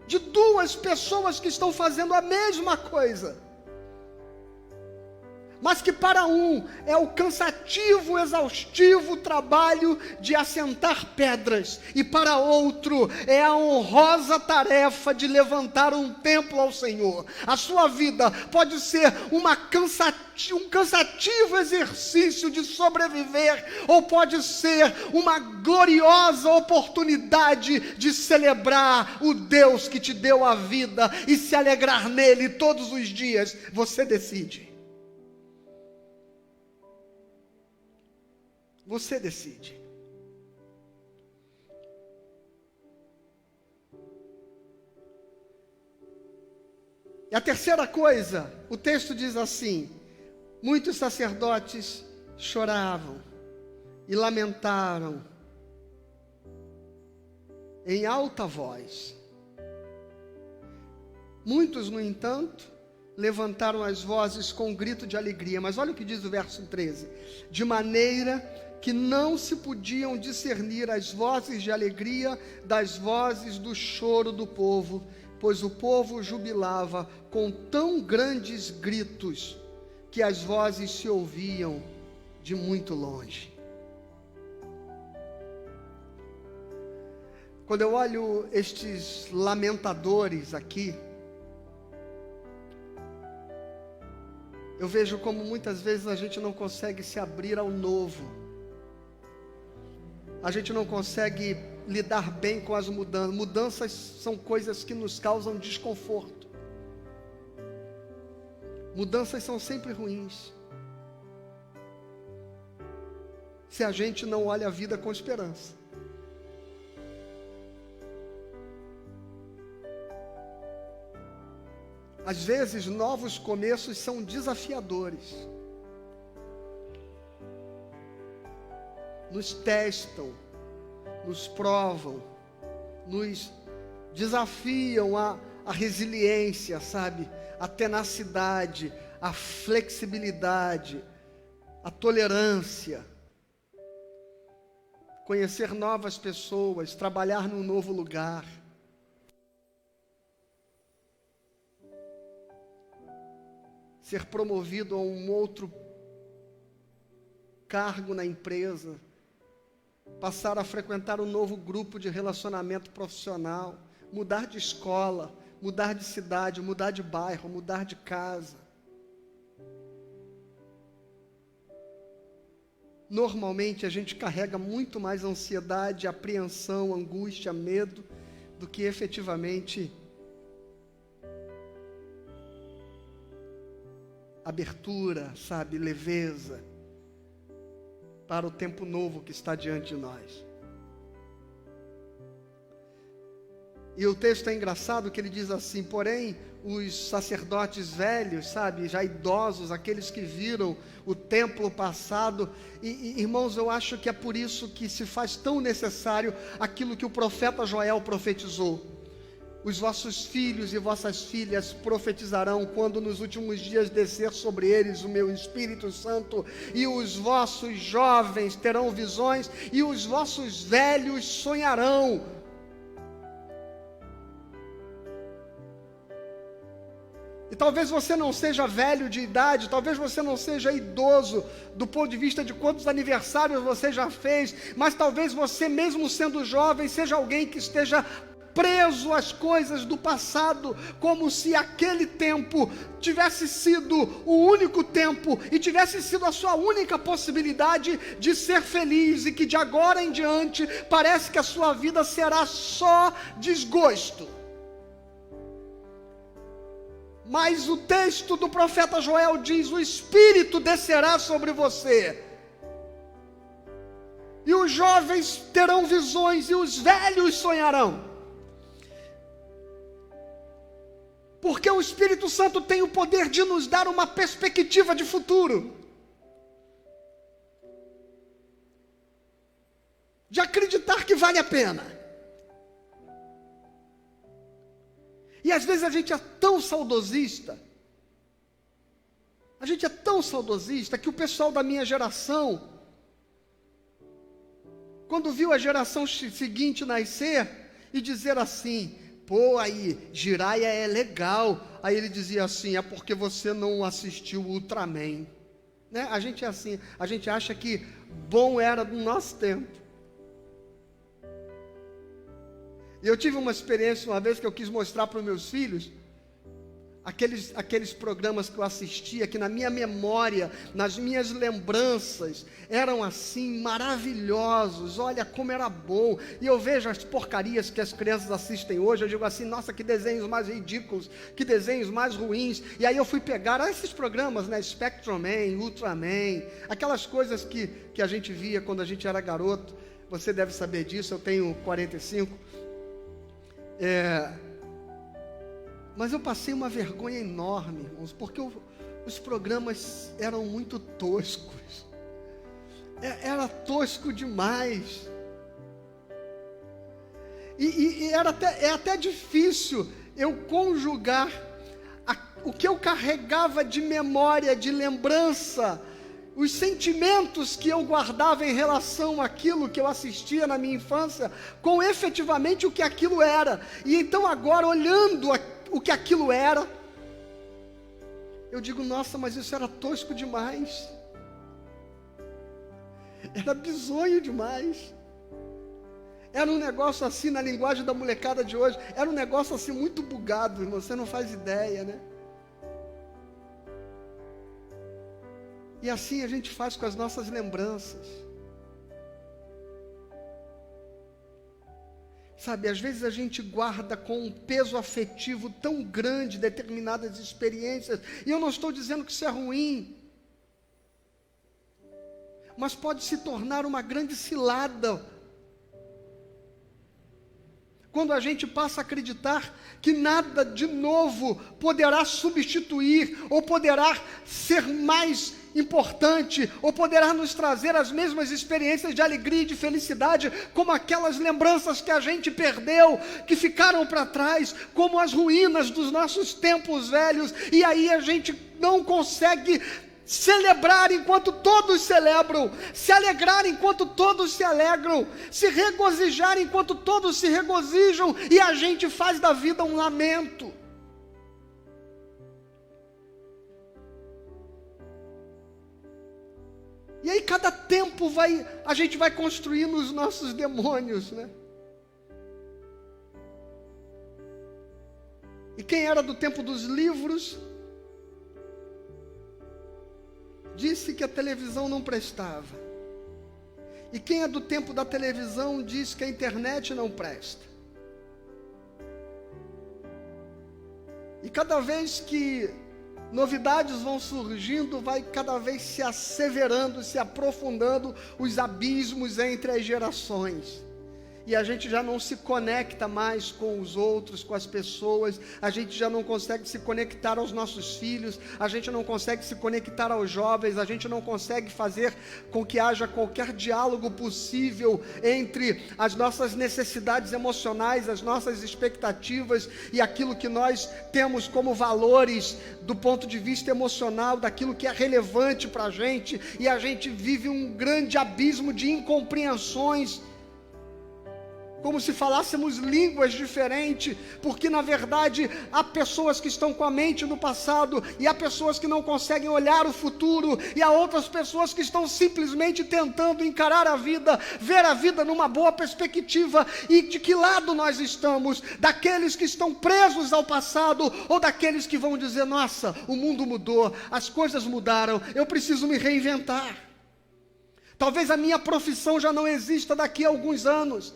De duas pessoas que estão fazendo a mesma coisa. Mas que para um é o cansativo, exaustivo trabalho de assentar pedras, e para outro é a honrosa tarefa de levantar um templo ao Senhor. A sua vida pode ser um cansativo exercício de sobreviver, ou pode ser uma gloriosa oportunidade de celebrar o Deus que te deu a vida e se alegrar nele todos os dias. Você decide. Você decide. E a terceira coisa, o texto diz assim: muitos sacerdotes choravam e lamentaram em alta voz. Muitos, no entanto, levantaram as vozes com um grito de alegria. Mas olha o que diz o verso 13: de maneira que não se podiam discernir as vozes de alegria das vozes do choro do povo, pois o povo jubilava com tão grandes gritos que as vozes se ouviam de muito longe. Quando eu olho estes lamentadores aqui, eu vejo como muitas vezes a gente não consegue se abrir ao novo. A gente não consegue lidar bem com as mudanças. Mudanças são coisas que nos causam desconforto. Mudanças são sempre ruins, se a gente não olha a vida com esperança. Às vezes, novos começos são desafiadores. Nos testam, nos provam, nos desafiam a resiliência, sabe? A tenacidade, a flexibilidade, a tolerância. Conhecer novas pessoas, trabalhar num novo lugar. Ser promovido a um outro cargo na empresa, passar a frequentar um novo grupo de relacionamento profissional, mudar de escola, mudar de cidade, mudar de bairro, mudar de casa. Normalmente a gente carrega muito mais ansiedade, apreensão, angústia, medo, do que efetivamente abertura, sabe, leveza para o tempo novo que está diante de nós. E o texto é engraçado que ele diz assim: porém, os sacerdotes velhos, sabe, já idosos, aqueles que viram o templo passado, e irmãos, eu acho que é por isso que se faz tão necessário aquilo que o profeta Joel profetizou. Os vossos filhos e vossas filhas profetizarão quando nos últimos dias descer sobre eles o meu Espírito Santo, e os vossos jovens terão visões, e os vossos velhos sonharão. E talvez você não seja velho de idade, talvez você não seja idoso do ponto de vista de quantos aniversários você já fez, mas talvez você, mesmo sendo jovem, seja alguém que esteja preso às coisas do passado, como se aquele tempo tivesse sido o único tempo e tivesse sido a sua única possibilidade de ser feliz, e que de agora em diante parece que a sua vida será só desgosto. Mas o texto do profeta Joel diz: o Espírito descerá sobre você, e os jovens terão visões, e os velhos sonharão. Porque o Espírito Santo tem o poder de nos dar uma perspectiva de futuro, de acreditar que vale a pena. E às vezes a gente é tão saudosista, que o pessoal da minha geração, quando viu a geração seguinte nascer e dizer assim: pô, aí, Jiraya é legal. Aí ele dizia assim: é porque você não assistiu o Ultraman. Né? A gente é assim, a gente acha que bom era do nosso tempo. E eu tive uma experiência uma vez que eu quis mostrar para os meus filhos, aqueles programas que eu assistia, que na minha memória, nas minhas lembranças, eram assim, maravilhosos. Olha como era bom. E eu vejo as porcarias que as crianças assistem hoje, eu digo assim: nossa, que desenhos mais ridículos, que desenhos mais ruins. E aí eu fui pegar esses programas, né, Spectrum Man, Ultraman, aquelas coisas que a gente via quando a gente era garoto. Você deve saber disso, eu tenho 45. Mas eu passei uma vergonha enorme, irmãos, porque os programas eram muito toscos. Era tosco demais. E é até difícil eu conjugar o que eu carregava de memória, de lembrança, os sentimentos que eu guardava em relação àquilo que eu assistia na minha infância, com efetivamente o que aquilo era. E então agora, olhando o que aquilo era, eu digo: nossa, mas isso era tosco demais, era bizonho demais, era um negócio assim, na linguagem da molecada de hoje, era um negócio assim muito bugado, irmão, você não faz ideia, né? E assim a gente faz com as nossas lembranças. Sabe, às vezes a gente guarda com um peso afetivo tão grande determinadas experiências, e eu não estou dizendo que isso é ruim, mas pode se tornar uma grande cilada, quando a gente passa a acreditar que nada de novo poderá substituir, ou poderá ser mais importante, ou poderá nos trazer as mesmas experiências de alegria e de felicidade, como aquelas lembranças que a gente perdeu, que ficaram para trás, como as ruínas dos nossos tempos velhos, e aí a gente não consegue celebrar enquanto todos celebram, se alegrar enquanto todos se alegram, se regozijar enquanto todos se regozijam, e a gente faz da vida um lamento. E aí cada tempo a gente vai construindo os nossos demônios, né? E quem era do tempo dos livros disse que a televisão não prestava. E quem é do tempo da televisão diz que a internet não presta. E cada vez que novidades vão surgindo, vai cada vez se asseverando, se aprofundando os abismos entre as gerações. E a gente já não se conecta mais com os outros, com as pessoas, a gente já não consegue se conectar aos nossos filhos, a gente não consegue se conectar aos jovens, a gente não consegue fazer com que haja qualquer diálogo possível entre as nossas necessidades emocionais, as nossas expectativas e aquilo que nós temos como valores do ponto de vista emocional, daquilo que é relevante para a gente, e a gente vive um grande abismo de incompreensões. como se falássemos línguas diferentes, porque na verdade há pessoas que estão com a mente no passado, e há pessoas que não conseguem olhar o futuro, e há outras pessoas que estão simplesmente tentando encarar a vida, ver a vida numa boa perspectiva. E de que lado nós estamos? Daqueles que estão presos ao passado, ou daqueles que vão dizer: nossa, o mundo mudou, as coisas mudaram, eu preciso me reinventar. Talvez a minha profissão já não exista daqui a alguns anos.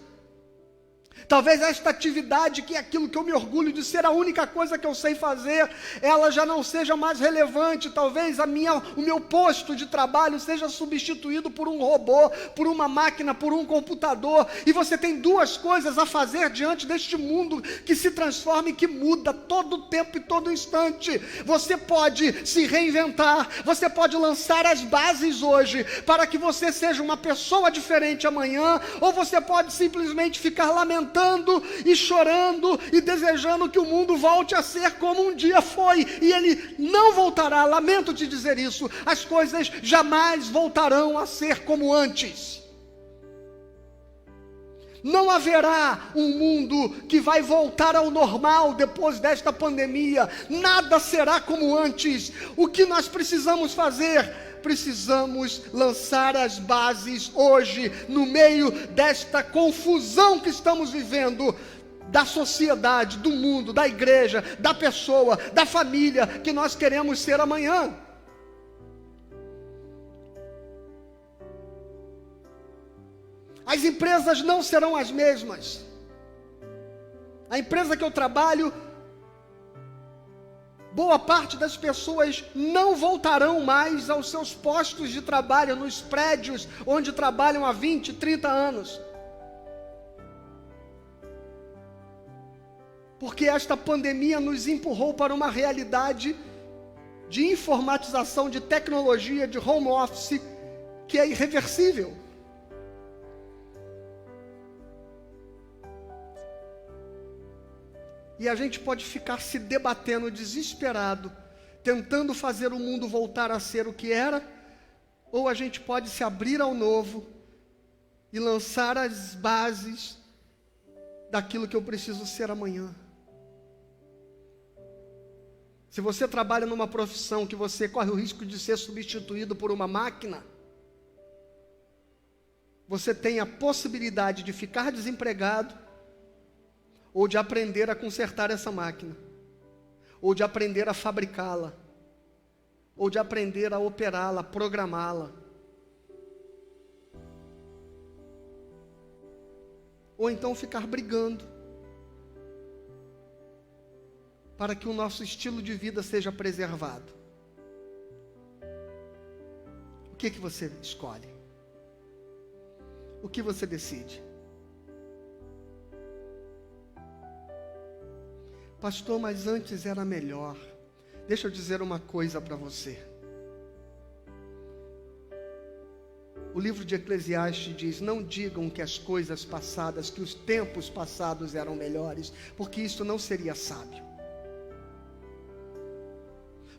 Talvez esta atividade, que é aquilo que eu me orgulho de ser a única coisa que eu sei fazer, ela já não seja mais relevante. Talvez o meu posto de trabalho seja substituído por um robô, por uma máquina, por um computador. E você tem duas coisas a fazer diante deste mundo que se transforma e que muda todo o tempo e todo instante. Você pode se reinventar, você pode lançar as bases hoje para que você seja uma pessoa diferente amanhã, ou você pode simplesmente ficar lamentando e chorando e desejando que o mundo volte a ser como um dia foi, e ele não voltará. Lamento te dizer isso, as coisas jamais voltarão a ser como antes. Não haverá um mundo que vai voltar ao normal depois desta pandemia. Nada será como antes. O que nós precisamos fazer? Precisamos lançar as bases hoje, no meio desta confusão que estamos vivendo, da sociedade, do mundo, da igreja, da pessoa, da família, que nós queremos ser amanhã. As empresas não serão as mesmas. A empresa que eu trabalho, boa parte das pessoas não voltarão mais aos seus postos de trabalho, nos prédios onde trabalham há 20, 30 anos. Porque esta pandemia nos empurrou para uma realidade de informatização, de tecnologia, de home office, que é irreversível. E a gente pode ficar se debatendo desesperado, tentando fazer o mundo voltar a ser o que era, ou a gente pode se abrir ao novo e lançar as bases daquilo que eu preciso ser amanhã. Se você trabalha numa profissão que você corre o risco de ser substituído por uma máquina, você tem a possibilidade de ficar desempregado, ou de aprender a consertar essa máquina, ou de aprender a fabricá-la, ou de aprender a operá-la, programá-la. Ou então ficar brigando para que o nosso estilo de vida seja preservado. O que você escolhe? O que você decide? Pastor, mas antes era melhor. Deixa eu dizer uma coisa para você. O livro de Eclesiastes diz: não digam que as coisas passadas, que os tempos passados eram melhores, porque isso não seria sábio.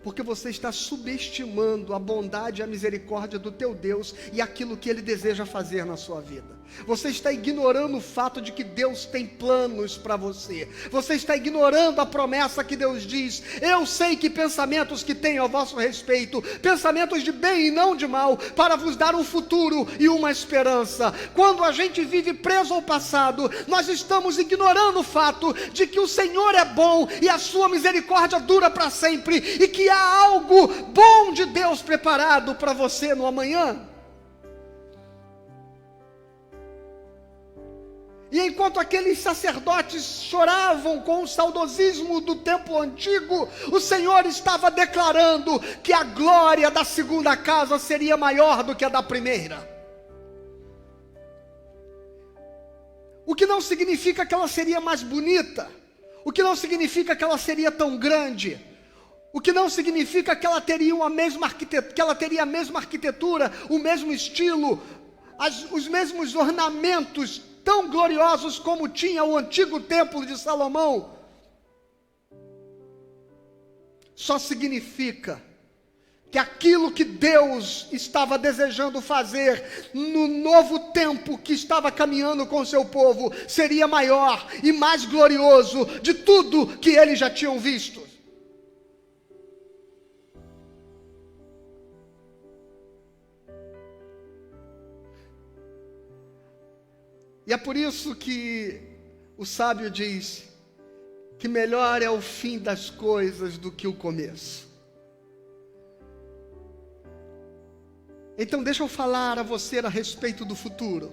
Porque você está subestimando a bondade e a misericórdia do teu Deus e aquilo que Ele deseja fazer na sua vida. Você está ignorando o fato de que Deus tem planos para você. Você está ignorando a promessa que Deus diz: eu sei que pensamentos que tenho a vosso respeito, pensamentos de bem e não de mal, para vos dar um futuro e uma esperança. Quando a gente vive preso ao passado, nós estamos ignorando o fato de que o Senhor é bom e a sua misericórdia dura para sempre, e que há algo bom de Deus preparado para você no amanhã. E enquanto aqueles sacerdotes choravam com o saudosismo do templo antigo, o Senhor estava declarando que a glória da segunda casa seria maior do que a da primeira. O que não significa que ela seria mais bonita, o que não significa que ela seria tão grande, o que não significa que ela teria a mesma arquitetura, o mesmo estilo, os mesmos ornamentos tão gloriosos como tinha o antigo templo de Salomão. Só significa que aquilo que Deus estava desejando fazer no novo tempo que estava caminhando com o seu povo seria maior e mais glorioso de tudo que eles já tinham visto. E é por isso que o sábio diz que melhor é o fim das coisas do que o começo. Então deixa eu falar a você a respeito do futuro.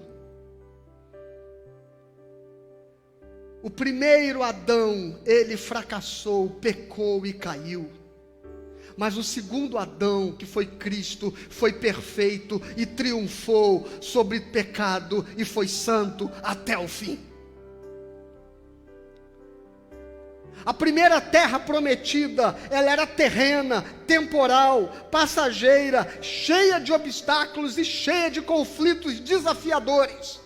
O primeiro Adão, ele fracassou, pecou e caiu. Mas o segundo Adão, que foi Cristo, foi perfeito e triunfou sobre pecado e foi santo até o fim. A primeira terra prometida, ela era terrena, temporal, passageira, cheia de obstáculos e cheia de conflitos desafiadores.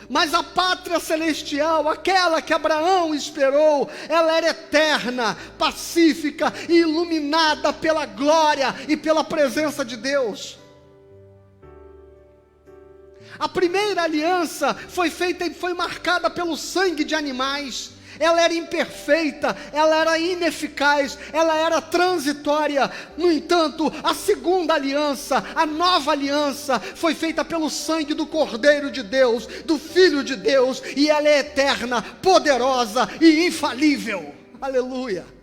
Mas a pátria celestial, aquela que Abraão esperou, ela era eterna, pacífica e iluminada pela glória e pela presença de Deus. A primeira aliança foi feita e foi marcada pelo sangue de animais. Ela era imperfeita, ela era ineficaz, ela era transitória. No entanto, a segunda aliança, a nova aliança, foi feita pelo sangue do Cordeiro de Deus, do Filho de Deus, e ela é eterna, poderosa e infalível. Aleluia!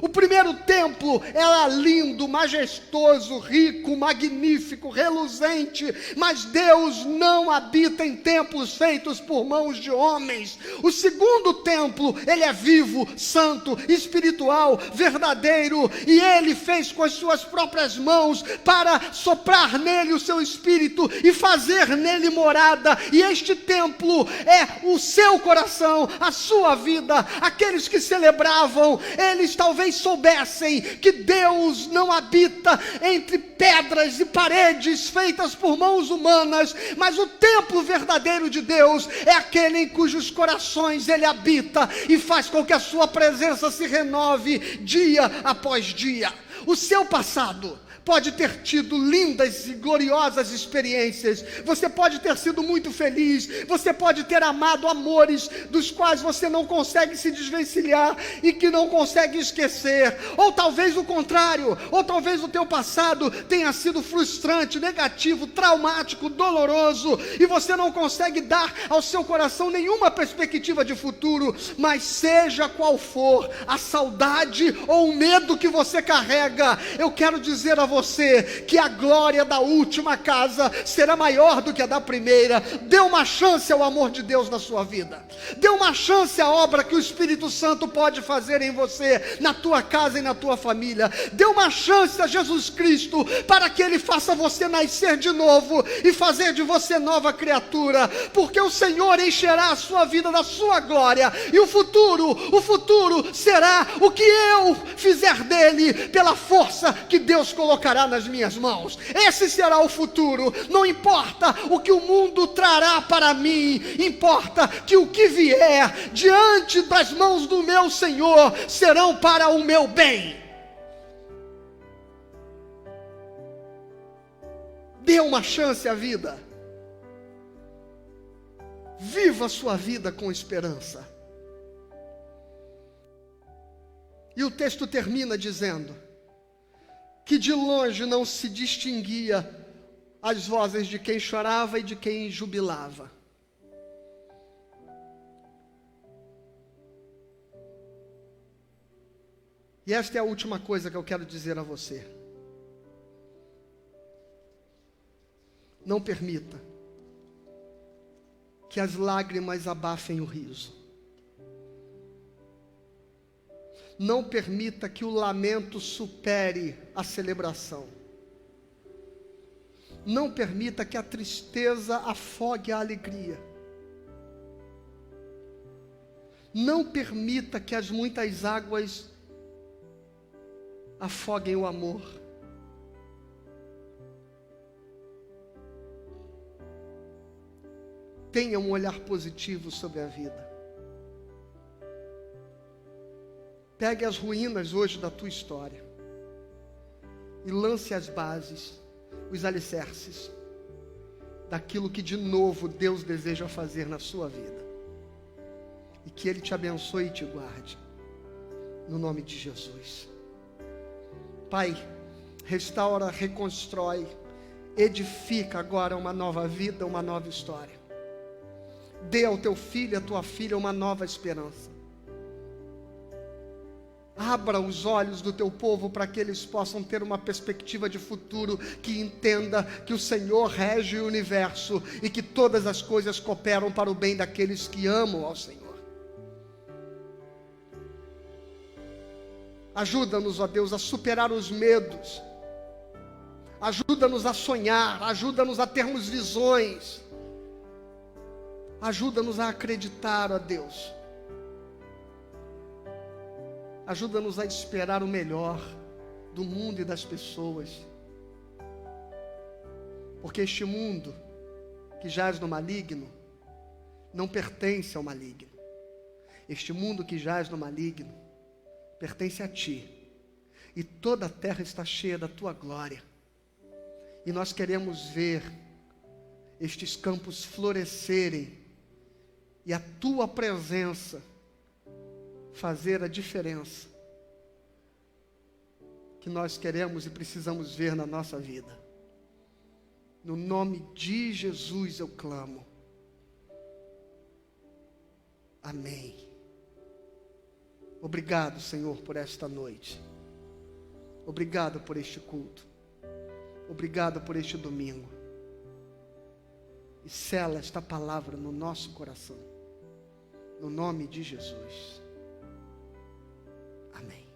O primeiro templo era lindo, majestoso, rico, magnífico, reluzente, mas Deus não habita em templos feitos por mãos de homens. O segundo templo, ele é vivo, santo, espiritual, verdadeiro, e ele fez com as suas próprias mãos para soprar nele o seu espírito e fazer nele morada, e este templo é o seu coração, a sua vida. Aqueles que celebravam, eles talvez soubessem que Deus não habita entre pedras e paredes feitas por mãos humanas, mas o templo verdadeiro de Deus é aquele em cujos corações ele habita e faz com que a sua presença se renove dia após dia. O seu passado pode ter tido lindas e gloriosas experiências, você pode ter sido muito feliz, você pode ter amado amores dos quais você não consegue se desvencilhar e que não consegue esquecer, ou talvez o contrário, ou talvez o teu passado tenha sido frustrante, negativo, traumático, doloroso, e você não consegue dar ao seu coração nenhuma perspectiva de futuro. Mas seja qual for a saudade ou o medo que você carrega, eu quero dizer a você que a glória da última casa será maior do que a da primeira. Dê uma chance ao amor de Deus na sua vida, dê uma chance à obra que o Espírito Santo pode fazer em você, na tua casa e na tua família. Dê uma chance a Jesus Cristo para que Ele faça você nascer de novo e fazer de você nova criatura, porque o Senhor encherá a sua vida da sua glória, e o futuro será o que eu fizer dele, pela força que Deus colocará nas minhas mãos. Esse será o futuro. Não importa o que o mundo trará para mim, importa que o que vier diante das mãos do meu Senhor serão para o meu bem. Dê uma chance à vida. Viva a sua vida com esperança. E o texto termina dizendo que de longe não se distinguia as vozes de quem chorava e de quem jubilava. E esta é a última coisa que eu quero dizer a você. Não permita que as lágrimas abafem o riso. Não permita que o lamento supere a celebração. Não permita que a tristeza afogue a alegria. Não permita que as muitas águas afoguem o amor. Tenha um olhar positivo sobre a vida. Pegue as ruínas hoje da tua história e lance as bases, os alicerces daquilo que de novo Deus deseja fazer na sua vida. E que Ele te abençoe e te guarde, no nome de Jesus. Pai, restaura, reconstrói, edifica agora uma nova vida, uma nova história. Dê ao teu filho e à tua filha uma nova esperança. Abra os olhos do teu povo para que eles possam ter uma perspectiva de futuro, que entenda que o Senhor rege o universo e que todas as coisas cooperam para o bem daqueles que amam ao Senhor. Ajuda-nos, ó Deus, a superar os medos. Ajuda-nos a sonhar, ajuda-nos a termos visões. Ajuda-nos a acreditar, ó Deus. Ajuda-nos a esperar o melhor do mundo e das pessoas. Porque este mundo que jaz no maligno não pertence ao maligno. Este mundo que jaz no maligno pertence a Ti. E toda a terra está cheia da Tua glória. E nós queremos ver estes campos florescerem e a Tua presença fazer a diferença que nós queremos e precisamos ver na nossa vida. No nome de Jesus eu clamo. Amém. Obrigado, Senhor, por esta noite. Obrigado por este culto. Obrigado por este domingo. E sela esta palavra no nosso coração. No nome de Jesus. Amém.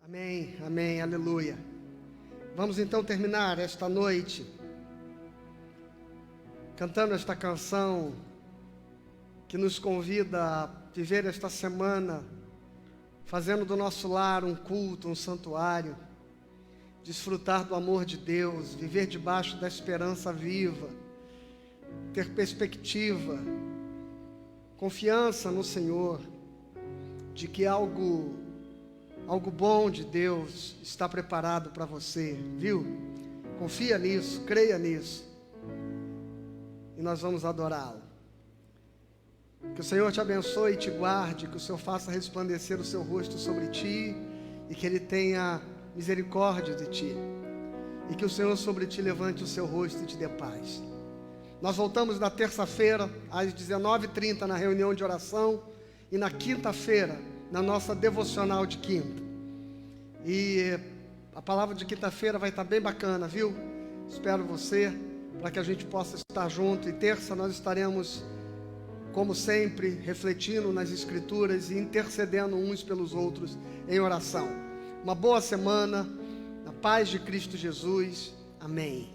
Amém, amém, aleluia. Vamos então terminar esta noite cantando esta canção que nos convida a viver esta semana fazendo do nosso lar um culto, um santuário, desfrutar do amor de Deus, viver debaixo da esperança viva, ter perspectiva, confiança no Senhor, de que algo bom de Deus está preparado para você, viu? Confia nisso, creia nisso, e nós vamos adorá-lo. Que o Senhor te abençoe e te guarde, que o Senhor faça resplandecer o seu rosto sobre ti, e que Ele tenha misericórdia de ti, e que o Senhor sobre ti levante o seu rosto e te dê paz. Nós voltamos na terça-feira, às 19h30, na reunião de oração, e na quinta-feira, na nossa devocional de quinta. E a palavra de quinta-feira vai estar bem bacana, viu? Espero você, para que a gente possa estar junto. E terça nós estaremos, como sempre, refletindo nas Escrituras e intercedendo uns pelos outros em oração. Uma boa semana, na paz de Cristo Jesus. Amém.